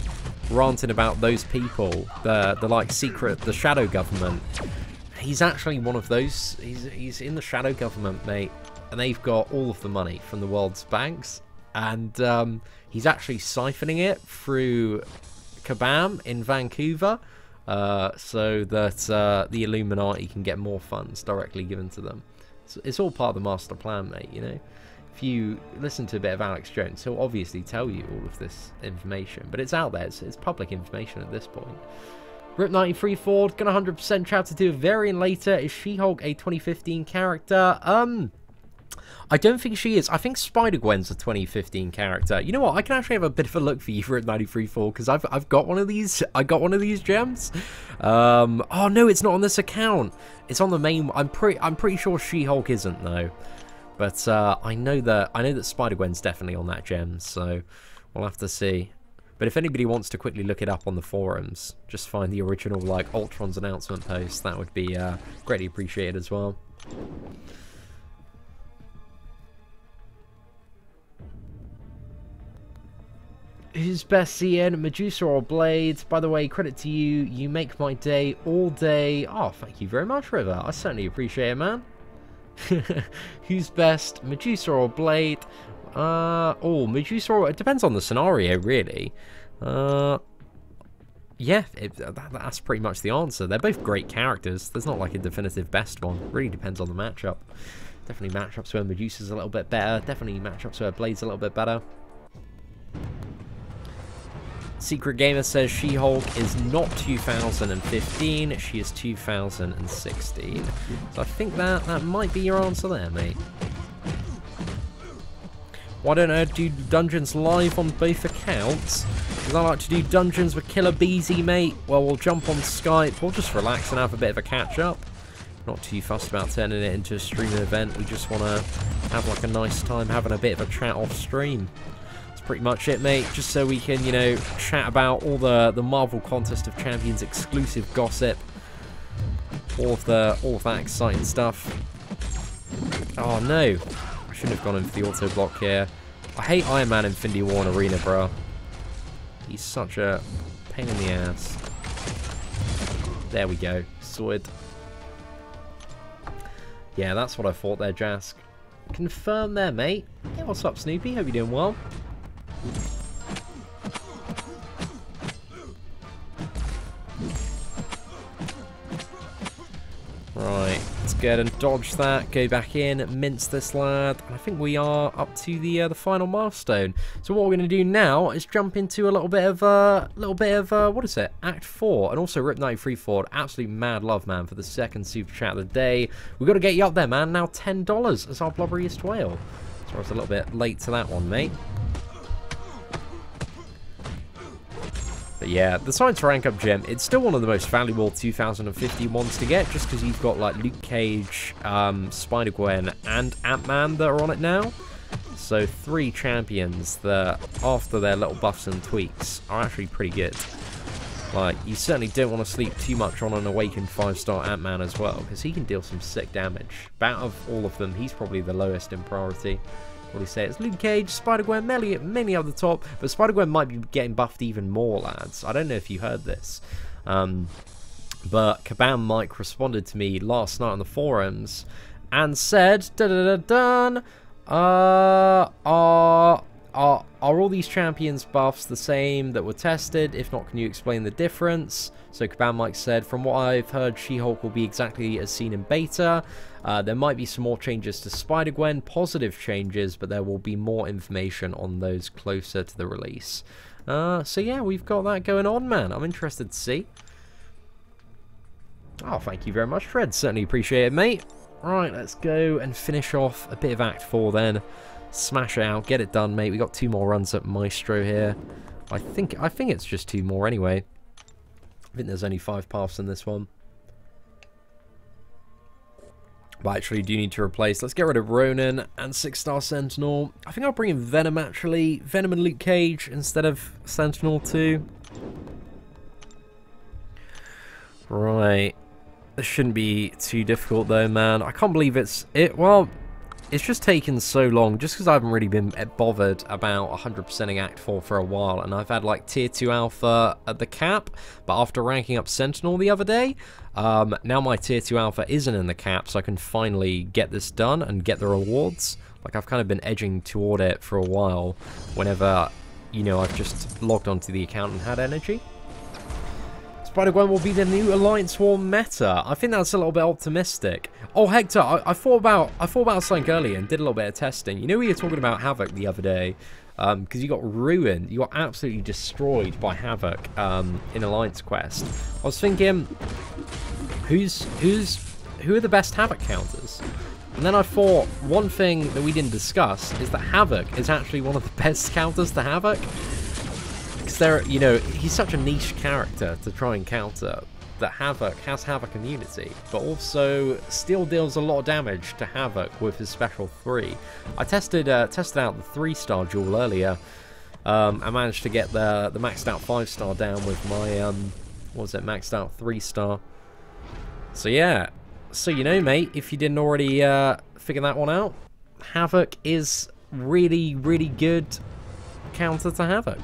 ranting about those people, the like secret, the shadow government. He's actually one of those. He's in the shadow government, mate. And they've got all of the money from the world's banks, and he's actually siphoning it through Kabam in Vancouver, so that the Illuminati can get more funds directly given to them. It's all part of the master plan, mate, you know? If you listen to a bit of Alex Jones, he'll obviously tell you all of this information, but it's out there. It's public information at this point. Rip93 Ford, gonna 100% chat to do a variant later. Is She-Hulk a 2015 character? I don't think she is. I think Spider-Gwen's a 2015 character. You know what? I can actually have a bit of a look for you for Rip93 Ford, because I've got one of these. I got one of these gems. Oh no, it's not on this account. It's on the main. I'm pretty sure She-Hulk isn't though. But I know that Spider-Gwen's definitely on that gem, so we'll have to see. But if anybody wants to quickly look it up on the forums, just find the original, like, Ultron's announcement post. That would be greatly appreciated as well. Who's best, Seatin, Medusa or Blade? By the way, credit to you. You make my day all day. Oh, thank you very much, River. I certainly appreciate it, man. Who's best, Medusa or Blade? Medusa or... It depends on the scenario, really. Yeah, that's pretty much the answer. They're both great characters. There's not like a definitive best one. It really depends on the matchup. Definitely matchups where Medusa's a little bit better. Definitely matchups where Blade's a little bit better. Secret Gamer says She-Hulk is not 2015, she is 2016. So I think that might be your answer there, mate. Why don't I do dungeons live on both accounts? Because I like to do dungeons with Killer Beezy, mate. Well, we'll jump on Skype, we'll just relax and have a bit of a catch-up. Not too fussed about turning it into a streaming event, we just want to have like a nice time having a bit of a chat off stream. Pretty much it, mate, just so we can, you know, chat about all the Marvel Contest of Champions exclusive gossip, all of that exciting stuff. Oh no, I shouldn't have gone in for the auto block here. I hate Iron Man Infinity War and Arena, bro. He's such a pain in the ass. There we go, sorted. Yeah, that's what I thought there, Jask. Confirm there, mate. Yeah, what's up, Snoopy? Hope you're doing well. Right, let's go ahead and dodge that, go back in, mince this lad, and I think we are up to the final milestone. So what we're going to do now is jump into a little bit of what is it? Act 4, and also Rip93 Ford, absolute mad love, man, for the second super chat of the day. We've got to get you up there, man. Now $10 as our blubberiest whale. So I was a little bit late to that one, mate. But yeah, the Science Rank Up gem, it's still one of the most valuable 2050 ones to get, just because you've got like Luke Cage, Spider-Gwen, and Ant-Man that are on it now. So 3 champions that, after their little buffs and tweaks, are actually pretty good. Like, you certainly don't want to sleep too much on an Awakened 5-star Ant-Man as well, because he can deal some sick damage. But out of all of them, he's probably the lowest in priority. Probably say it's Luke Cage, Spider-Gwen, many other top, but Spider-Gwen might be getting buffed even more, lads. I don't know if you heard this, but Kabam Mike responded to me last night on the forums and said, are all these champions buffs the same that were tested? If not, can you explain the difference? So Kabam Mike said, from what I've heard, She-Hulk will be exactly as seen in beta. There might be some more changes to Spider-Gwen, positive changes, but there will be more information on those closer to the release. So yeah, we've got that going on, man. I'm interested to see. Oh, thank you very much, Fred. Certainly appreciate it, mate. Right, let's go and finish off a bit of Act 4 then. Smash it out, get it done, mate. We got 2 more runs at Maestro here. I think it's just 2 more anyway. I think there's only 5 paths in this one. But I actually do need to replace. Let's get rid of Ronan and 6-star Sentinel. I think I'll bring in Venom actually. Venom and Luke Cage instead of Sentinel 2. Right. This shouldn't be too difficult though, man. I can't believe well, it's just taken so long, just because I haven't really been bothered about 100%ing Act 4 for a while, and I've had like Tier 2 Alpha at the cap, but after ranking up Sentinel the other day, now my Tier 2 Alpha isn't in the cap, so I can finally get this done and get the rewards. Like, I've kind of been edging toward it for a while, whenever, you know, I've just logged onto the account and had energy. Spider-Gwen will be the new Alliance War meta. I think that's a little bit optimistic. Oh, Hector, I thought about something earlier and did a little bit of testing. You know, we were talking about Havoc the other day, because you got ruined. You got absolutely destroyed by Havoc in Alliance Quest. I was thinking, who are the best Havoc counters? And then I thought, one thing that we didn't discuss is that Havoc is actually one of the best counters to Havoc. Because there, you know, he's such a niche character to try and counter that Havoc has Havoc immunity, but also still deals a lot of damage to Havoc with his special 3. I tested out the 3-star duel earlier. I managed to get the maxed out 5-star down with my what was it, maxed out 3-star. So yeah, so you know, mate, if you didn't already figure that one out, Havoc is really good counter to Havoc.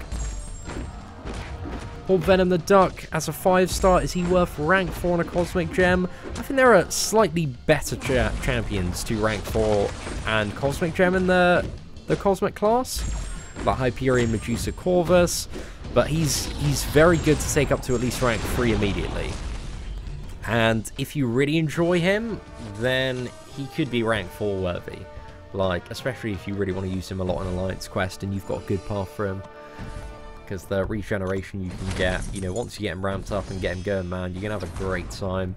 Or Venom the Duck as a 5-star, is he worth rank 4 on a Cosmic Gem? I think there are slightly better champions to rank 4 and Cosmic Gem in the Cosmic class, like Hyperion, Medusa, Corvus, but he's very good to take up to at least rank 3 immediately. And if you really enjoy him, then he could be rank 4 worthy, like especially if you really want to use him a lot in Alliance Quest and you've got a good path for him. Because the regeneration you can get, you know, once you get him ramped up and get him going, man, you're going to have a great time.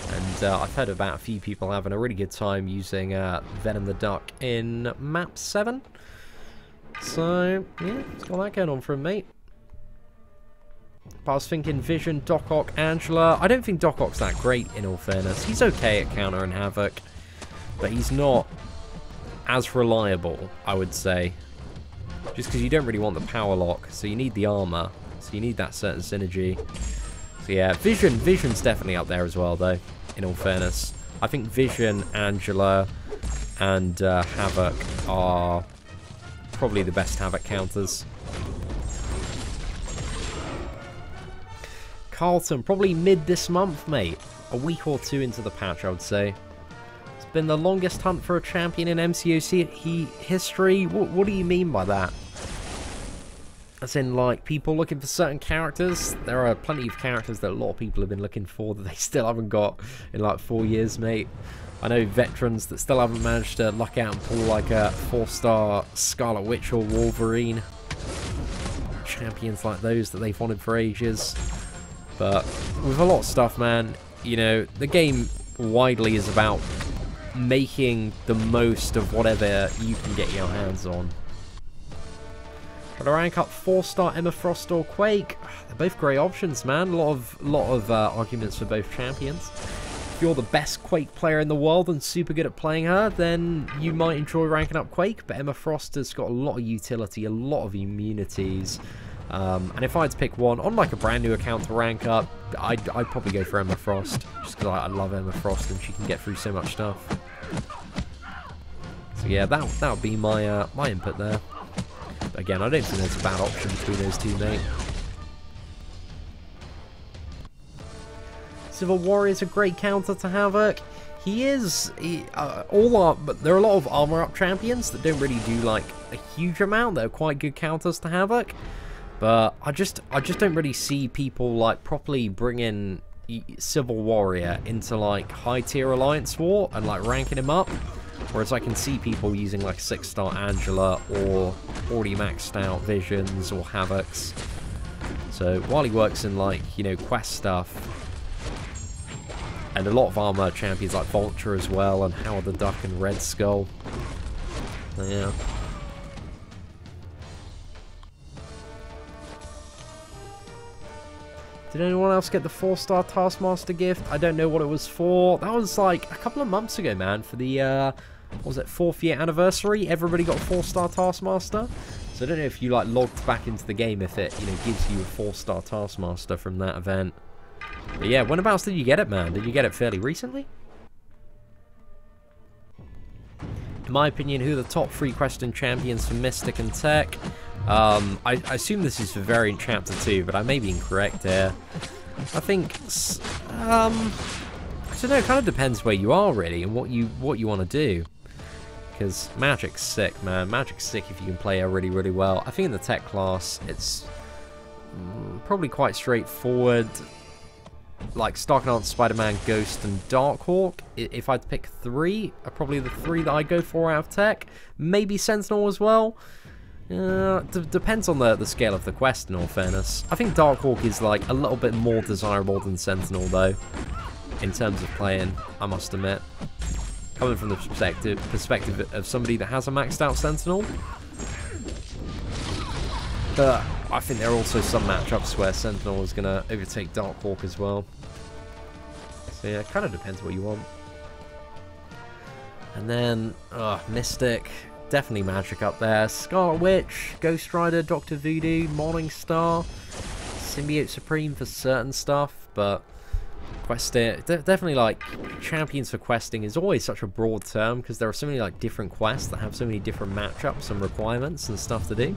And I've heard about a few people having a really good time using Venom the Duck in map 7. So, yeah, it's got that going on for him, mate. But I was thinking Vision, Doc Ock, Angela. I don't think Doc Ock's that great, in all fairness. He's okay at countering Havoc, but he's not as reliable, I would say. Just because you don't really want the power lock, so you need the armor, so you need that certain synergy. So yeah, Vision's definitely up there as well, though, in all fairness. I think Vision, Angela, and Havoc are probably the best Havoc counters. Carlton, probably mid this month, mate. A week or 2 into the patch, I would say. Been the longest hunt for a champion in MCOC history. What do you mean by that? As in, like, people looking for certain characters? There are plenty of characters that a lot of people have been looking for that they still haven't got in like 4 years, mate. I know veterans that still haven't managed to luck out and pull like a 4-star Scarlet Witch or Wolverine. Champions like those that they've wanted for ages. But with a lot of stuff, man, you know, the game widely is about making the most of whatever you can get your hands on. Try to rank up 4-star Emma Frost or Quake. They're both great options, man. A lot of arguments for both champions. If you're the best Quake player in the world and super good at playing her, then you might enjoy ranking up Quake, but Emma Frost has got a lot of utility, a lot of immunities. And if I had to pick one on like a brand new account to rank up, I'd probably go for Emma Frost, just because I love Emma Frost and she can get through so much stuff. So yeah, that would be my my input there. But again, I don't think there's a bad option between those two, mate. Civil Warrior's a great counter to Havoc. He is. But there are a lot of armor up champions that don't really do like a huge amount. That are quite good counters to Havoc. But I just don't really see people like properly bringing Civil Warrior into like high tier Alliance War and like ranking him up. Whereas I can see people using like 6-star Angela or already maxed out Visions or Havocs. So while he works in like, you know, quest stuff, and a lot of armor champions like Vulture as well, and Howard the Duck and Red Skull. Yeah. Did anyone else get the 4-star Taskmaster gift? I don't know what it was for. That was like a couple of months ago, man, for the, what was it, 4th year anniversary. Everybody got 4-star Taskmaster. So I don't know if you like logged back into the game if it, you know, gives you a 4-star Taskmaster from that event. But yeah, whenabouts did you get it, man? Did you get it fairly recently? In my opinion, who are the top 3 question champions for Mystic and Tech? I assume this is for Variant Chapter 2, but I may be incorrect here. I think, I don't know, it kind of depends where you are, really, and what you want to do. Because Magic's sick, man. Magic's sick if you can play her really, really well. I think in the Tech class, it's probably quite straightforward. like Starknot, Spider-Man, Ghost, and Dark Hawk. If I had to pick 3, are probably the 3 that I go for out of tech. Maybe Sentinel as well. Depends on the scale of the quest, in all fairness. I think Dark Hawk is like a little bit more desirable than Sentinel, though, in terms of playing, I must admit. Coming from the perspective of somebody that has a maxed out Sentinel. But I think there are also some matchups where Sentinel is going to overtake Dark Hawk as well. So yeah, it kind of depends what you want. And then, Mystic, definitely Magic up there. Scarlet Witch, Ghost Rider, Dr. Voodoo, Morningstar, Symbiote Supreme for certain stuff, but definitely like champions for questing is always such a broad term because there are so many like different quests that have so many different matchups and requirements and stuff to do.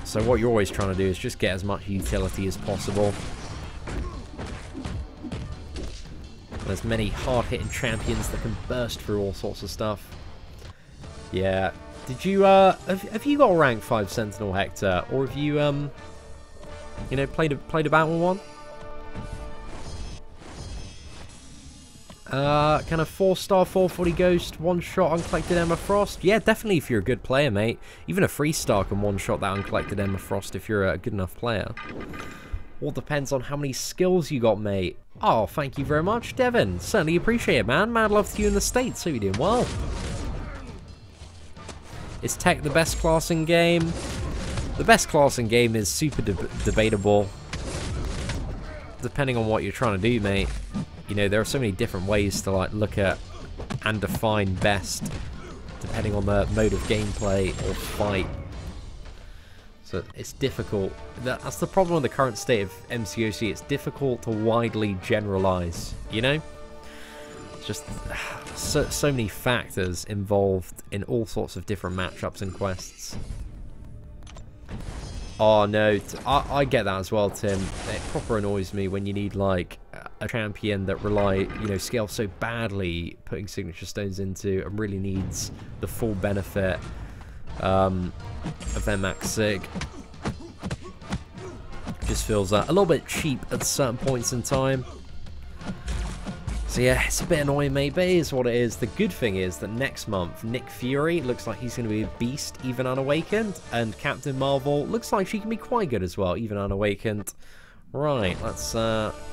So what you're always trying to do is just get as much utility as possible. There's many hard-hitting champions that can burst through all sorts of stuff. Yeah. Did you, have you got a rank 5 Sentinel, Hector? Or have you, you know, played about with one? Kind of 4-star 440 Ghost, 1-shot Uncollected Emma Frost. Yeah, definitely if you're a good player, mate. Even a 3-star can 1-shot that Uncollected Emma Frost if you're a good enough player. All depends on how many skills you got, mate. Oh, thank you very much, Devin. Certainly appreciate it, man. Mad love to you in the States, so you're doing well. Is tech the best class in game? The best class in game is super debatable. Depending on what you're trying to do, mate. You know, there are so many different ways to like look at and define best, depending on the mode of gameplay or fight. So it's difficult. That's the problem with the current state of MCOC. It's difficult to widely generalize, you know? It's just so many factors involved in all sorts of different matchups and quests. Oh no, I get that as well, Tim. It proper annoys me when you need like a champion that scales so badly putting signature stones into and really needs the full benefit of their max sig. Just feels a little bit cheap at certain points in time. So yeah, it's a bit annoying, mate, but it is what it is. The good thing is that next month, Nick Fury looks like he's going to be a beast, even unawakened, and Captain Marvel looks like she can be quite good as well, even unawakened. Right, let's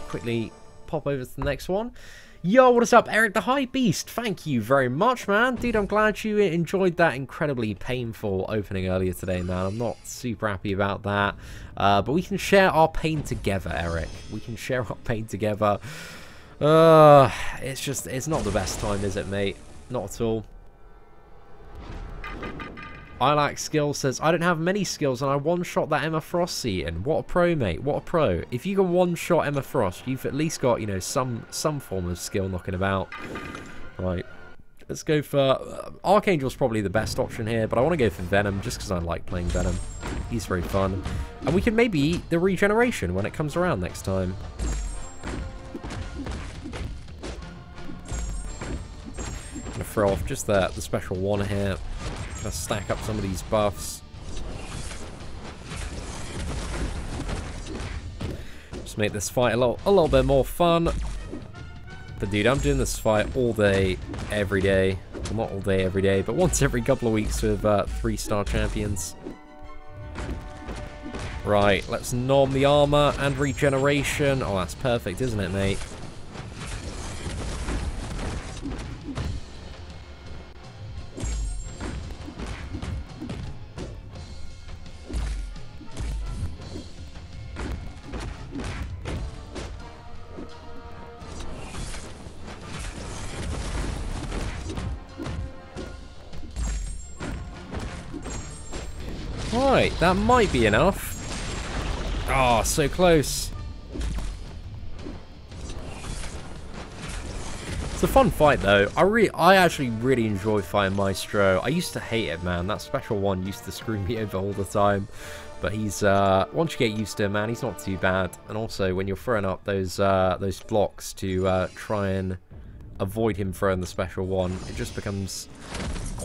quickly pop over to the next one. Yo, what is up, Eric the High Beast? Thank you very much, man. Dude, I'm glad you enjoyed that incredibly painful opening earlier today, man. I'm not super happy about that. But we can share our pain together, Eric. We can share our pain together. It's not the best time, is it, mate? Not at all. I lack skills says, I don't have many skills and I one-shot that Emma Frost Seatin. What a pro, mate. What a pro. If you can one-shot Emma Frost, you've at least got, you know, some form of skill knocking about. Right. Let's go for... Archangel's probably the best option here, but I want to go for Venom just because I like playing Venom. He's very fun. And we can maybe eat the regeneration when it comes around next time. Gonna throw off just the special one here. Gonna stack up some of these buffs. Just make this fight a little bit more fun. But dude, I'm doing this fight all day, every day. Well, not all day, every day, but once every couple of weeks with 3-star champions. Right, let's nom the armor and regeneration. Oh, that's perfect, isn't it, mate? Right, that might be enough. Oh, so close. It's a fun fight though. I actually really enjoy fighting Maestro. I used to hate it, man. That special one used to screw me over all the time. But he's once you get used to him, man, he's not too bad. And also when you're throwing up those blocks to try and avoid him throwing the special one, it just becomes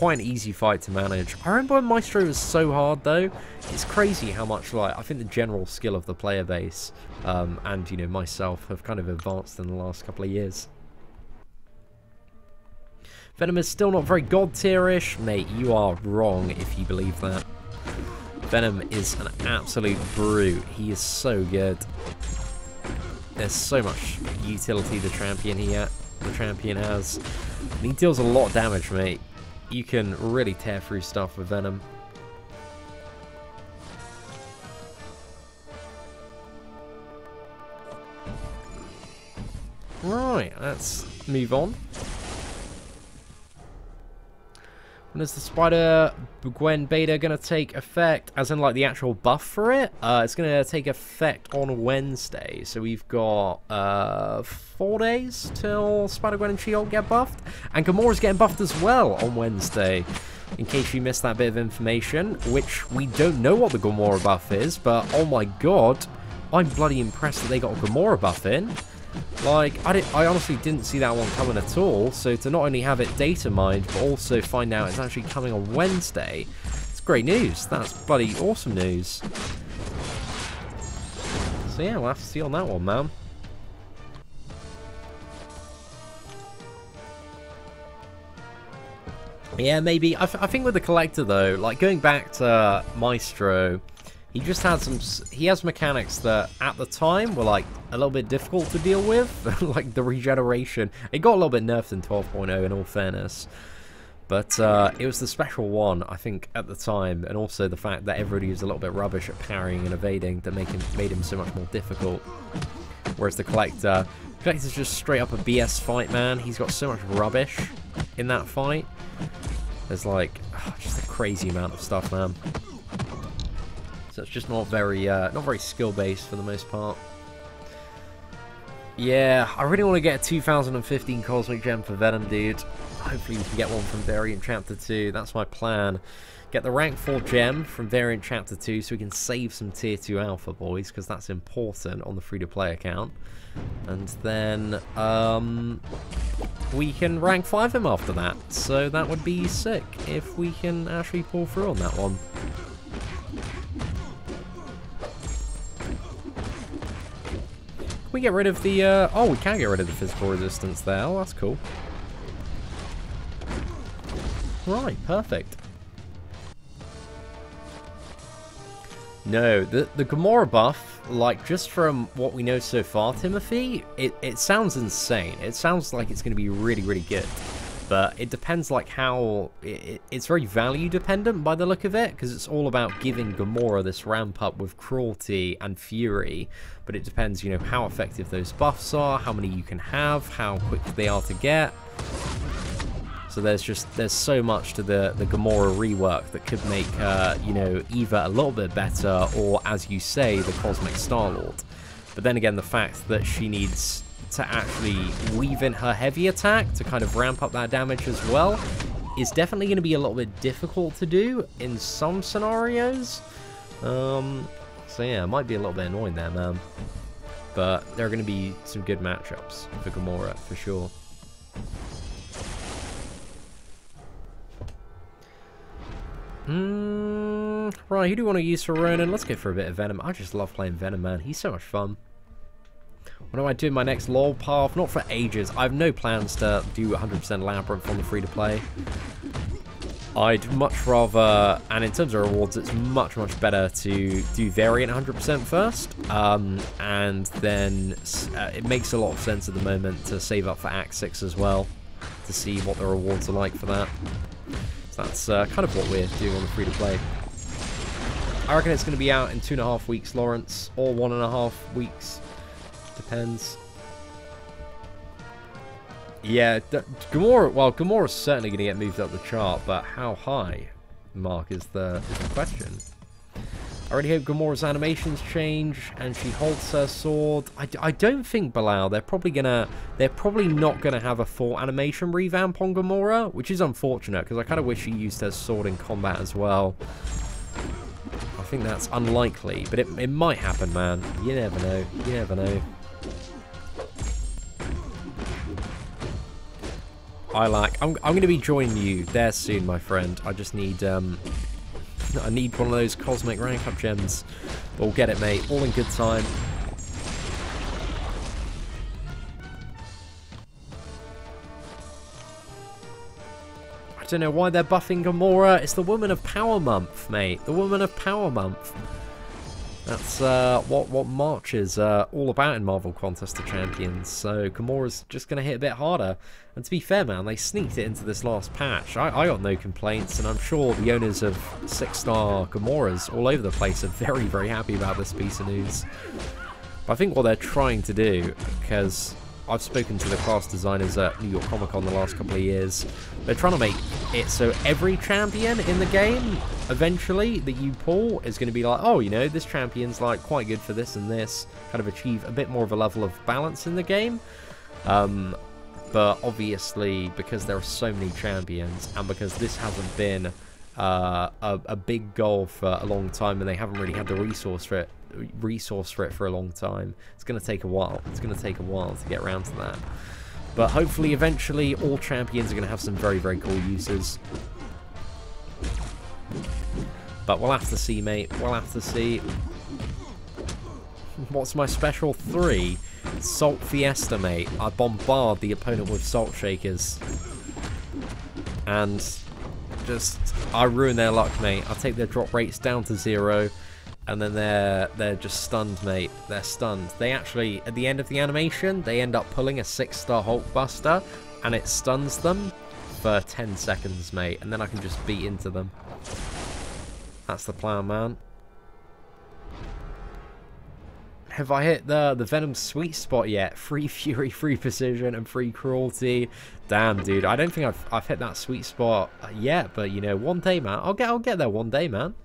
quite an easy fight to manage. I remember when Maestro was so hard, though. It's crazy how much, like, I think the general skill of the player base, and, you know, myself have kind of advanced in the last couple of years. Venom is still not very god tier-ish. Mate, you are wrong if you believe that. Venom is an absolute brute. He is so good. There's so much utility the champion has. And he deals a lot of damage, mate. You can really tear through stuff with Venom. Right, let's move on. When is the Spider-Gwen beta going to take effect? As in, like, the actual buff for it? It's going to take effect on Wednesday. So we've got 4 days till Spider-Gwen and She-Hulk get buffed. And Gamora's getting buffed as well on Wednesday. In case you missed that bit of information, which we don't know what the Gamora buff is. But, oh my god, I'm bloody impressed that they got a Gamora buff in. Like, I honestly didn't see that one coming at all, so to not only have it data mined, but also find out it's actually coming on Wednesday, it's great news. That's bloody awesome news. So yeah, we'll have to see on that one, man. Yeah, maybe. I think with the Collector, though, like, going back to Maestro, he just had he has mechanics that, at the time, were, like, a little bit difficult to deal with. Like, the regeneration. It got a little bit nerfed in 12.0, in all fairness. But it was the special one, I think, at the time. And also the fact that everybody was a little bit rubbish at parrying and evading that made him so much more difficult. Whereas the Collector's just straight up a BS fight, man. He's got so much rubbish in that fight. There's, like, just a crazy amount of stuff, man. So it's just not very skill-based for the most part. Yeah, I really want to get a 2015 Cosmic Gem for Venom, dude. Hopefully we can get one from Variant Chapter 2. That's my plan. Get the Rank 4 Gem from Variant Chapter 2 so we can save some Tier 2 Alpha, boys, because that's important on the free-to-play account. And then we can Rank 5 him after that. So that would be sick if we can actually pull through on that one. We get rid of the, oh, we can get rid of the physical resistance there. Oh, that's cool. Right, perfect. No, the Gamora buff, like, just from what we know so far, Timothy, it sounds insane. It sounds like it's going to be really, really good. But it depends, like, how... It's very value dependent by the look of it, because it's all about giving Gamora this ramp up with cruelty and fury. But it depends, you know, how effective those buffs are, how many you can have, how quick they are to get. So there's so much to the Gamora rework that could make you know, either a little bit better or, as you say, the Cosmic Star-Lord. But then again, the fact that she needs to actually weave in her heavy attack to kind of ramp up that damage as well is definitely going to be a little bit difficult to do in some scenarios. So yeah, it might be a little bit annoying there, man. But there are going to be some good matchups for Gamora, for sure. Right, who do you want to use for Ronan? Let's go for a bit of Venom. I just love playing Venom, man. He's so much fun. What do I do in my next LoL path? Not for ages. I have no plans to do 100% Labyrinth on the free-to-play. I'd much rather, and in terms of rewards, it's much, much better to do Variant 100% first. And then it makes a lot of sense at the moment to save up for Act 6 as well, to see what the rewards are like for that. So that's kind of what we're doing on the free-to-play. I reckon it's going to be out in 2.5 weeks, Lawrence, or 1.5 weeks. Depends. Yeah, Gamora, well, Gamora's certainly going to get moved up the chart, but how high, Mark, is the question. I really hope Gamora's animations change and she holds her sword. I don't think, Bilal, they're probably not gonna have a full animation revamp on Gamora, which is unfortunate because I kind of wish she used her sword in combat as well. I think that's unlikely, but it might happen, man. You never know. You never know. Ilac. I'm going to be joining you there soon, my friend. I just need I need one of those cosmic rank up gems. But we'll get it, mate. All in good time. I don't know why they're buffing Gamora. It's the Woman of Power month, mate. The Woman of Power month. That's what March is all about in Marvel Contest of Champions. So Gamora's just going to hit a bit harder. And to be fair, man, they sneaked it into this last patch. I got no complaints, and I'm sure the owners of 6-star Gamoras all over the place are very, very happy about this piece of news. But I think what they're trying to do, because I've spoken to the class designers at New York Comic Con the last couple of years, they're trying to make it so every champion in the game, eventually, that you pull is going to be like, oh, you know, this champion's like quite good for this and this, kind of achieve a bit more of a level of balance in the game. But obviously, because there are so many champions, and because this hasn't been a big goal for a long time, and they haven't really had the resource for it for a long time, it's going to take a while. It's going to take a while to get around to that. But hopefully, eventually, all champions are going to have some very, very cool uses. But we'll have to see, mate. We'll have to see. What's my special 3? Salt Fiesta, mate. I bombard the opponent with salt shakers. And just, I ruin their luck, mate. I take their drop rates down to 0. And then they're just stunned, mate. They're stunned. They actually, at the end of the animation, they end up pulling a 6-star Hulkbuster, and it stuns them for 10 seconds, mate. And then I can just beat into them. That's the plan, man. Have I hit the Venom sweet spot yet? Free Fury, free Precision, and free Cruelty. Damn, dude. I don't think I've hit that sweet spot yet, but you know, one day, man. I'll get there one day, man.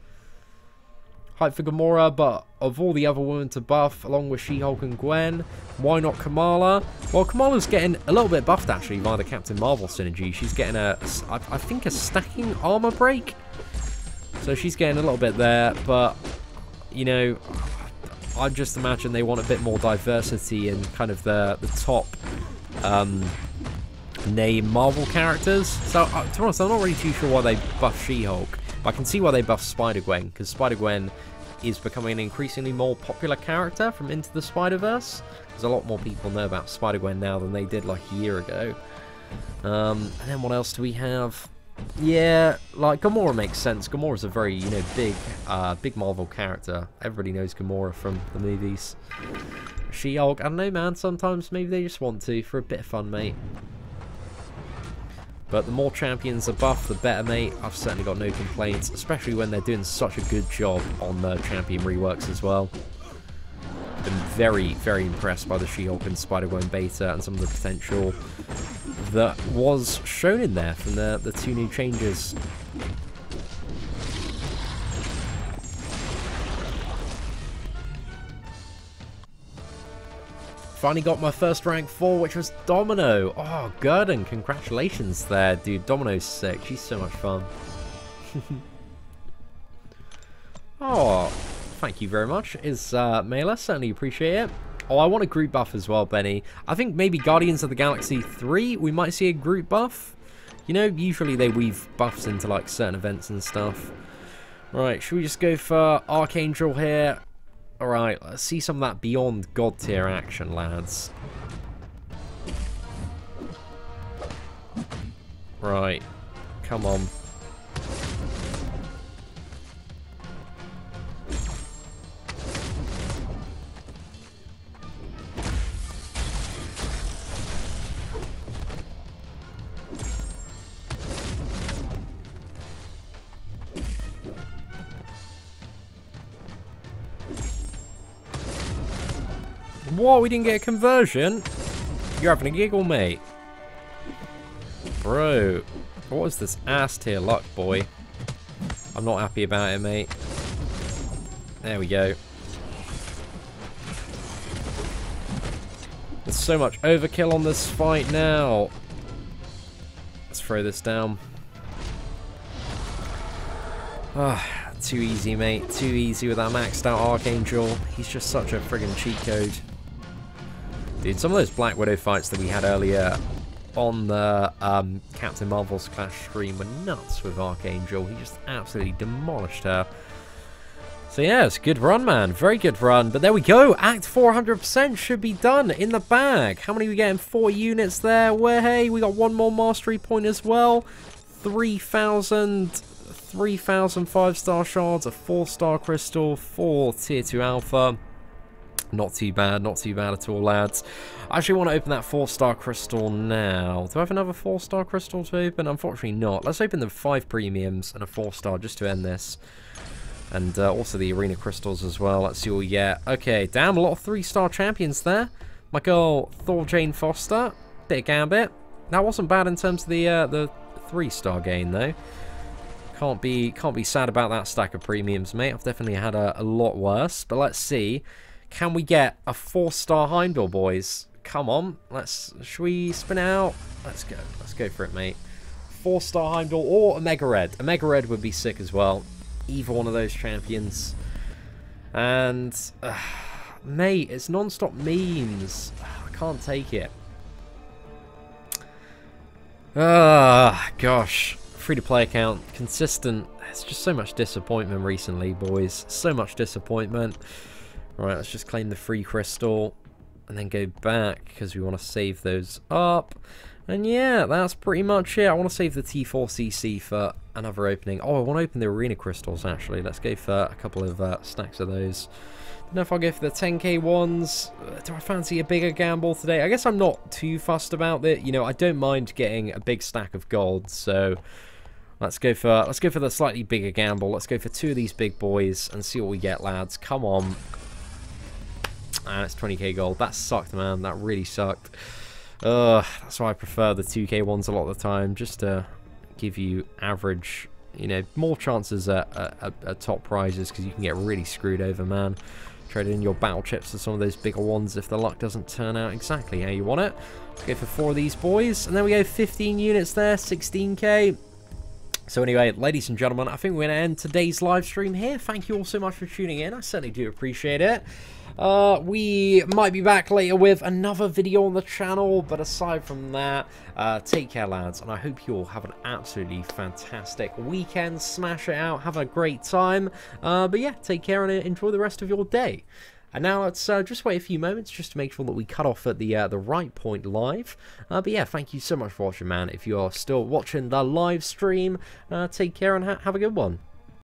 Hype for Gamora, but of all the other women to buff, along with She-Hulk and Gwen, why not Kamala? Well, Kamala's getting a little bit buffed, actually, via the Captain Marvel synergy. She's getting I think a stacking armor break. So she's getting a little bit there, but, you know, I just imagine they want a bit more diversity in kind of the top name Marvel characters. So, to be honest, I'm not really too sure why they buff She-Hulk. But I can see why they buff Spider-Gwen, because Spider-Gwen is becoming an increasingly more popular character from Into the Spider-Verse. There's a lot more people know about Spider-Gwen now than they did like a year ago. And then what else do we have? Yeah, like Gamora makes sense. Gamora's a very, you know, big Marvel character. Everybody knows Gamora from the movies. She-Hulk, I don't know, man. Sometimes maybe they just want to for a bit of fun, mate. But the more champions are buffed, the better, mate. I've certainly got no complaints, especially when they're doing such a good job on the champion reworks as well. Been very, very impressed by the She-Hulk and Spider-Gwen beta and some of the potential that was shown in there from the 2 new changes. Finally got my first rank 4, which was Domino. Oh, Gurdon, congratulations there, dude. Domino's sick. She's so much fun. Oh, thank you very much. Is Mailer, certainly appreciate it. Oh, I want a group buff as well, Benny. I think maybe Guardians of the Galaxy 3, we might see a group buff. You know, usually they weave buffs into like certain events and stuff. Right, should we just go for Archangel here? Alright, let's see some of that beyond God tier action, lads. Right, come on. What? We didn't get a conversion? You're having a giggle, mate. Bro, what is this ass tier luck, boy? I'm not happy about it, mate. There we go. There's so much overkill on this fight now. Let's throw this down. Ah, too easy, mate. Too easy with that maxed out Archangel. He's just such a friggin' cheat code. Dude, some of those Black Widow fights that we had earlier on the Captain Marvel's Clash stream were nuts with Archangel. He just absolutely demolished her. So yeah, it's a good run, man. Very good run. But there we go. Act 400% should be done in the bag. How many are we getting? 4 units there. Well, hey, we got 1 more mastery point as well. 3,000 5-star shards, a 4-star crystal, 4 tier 2 alpha. Not too bad at all, lads. I actually want to open that 4-star crystal now. Do I have another 4-star crystal to open? Unfortunately not. Let's open the 5 premiums and a 4-star just to end this. And also the arena crystals as well. Let's see what we get. Okay, damn, a lot of 3-star champions there. My girl, Thor Jane Foster. Bit of Gambit. That wasn't bad in terms of the 3-star gain, though. Can't be sad about that stack of premiums, mate. I've definitely had a lot worse. But let's see. Can we get a 4-star Heimdall, boys? Come on. Should we spin out? Let's go. Let's go for it, mate. 4-star Heimdall or a Mega Red. A Mega Red would be sick as well. Either one of those champions. And, mate, it's non-stop memes. I can't take it. Gosh. Free-to-play account. Consistent. It's just so much disappointment recently, boys. So much disappointment. Right, let's just claim the free crystal. And then go back, because we want to save those up. And yeah, that's pretty much it. I want to save the T4CC for another opening. Oh, I want to open the arena crystals, actually. Let's go for a couple of stacks of those. Don't know if I'll go for the 10k ones. Do I fancy a bigger gamble today? I guess I'm not too fussed about it. You know, I don't mind getting a big stack of gold, so let's go for the slightly bigger gamble. Let's go for 2 of these big boys and see what we get, lads. Come on. Ah, it's 20k gold. That sucked, man. That really sucked. That's why I prefer the 2k ones a lot of the time, just to give you average, you know, more chances at top prizes, because you can get really screwed over, man. Trade in your battle chips for some of those bigger ones if the luck doesn't turn out exactly how you want it. Go for 4 of these boys, and then we go 15 units there, 16k. So anyway, ladies and gentlemen, I think we're going to end today's live stream here. Thank you all so much for tuning in. I certainly do appreciate it. We might be back later with another video on the channel, but aside from that, take care, lads, and I hope you all have an absolutely fantastic weekend. Smash it out, have a great time, but yeah, take care and enjoy the rest of your day. And now let's just wait a few moments just to make sure that we cut off at the right point live. But yeah, thank you so much for watching, man. If you are still watching the live stream, take care and have a good one.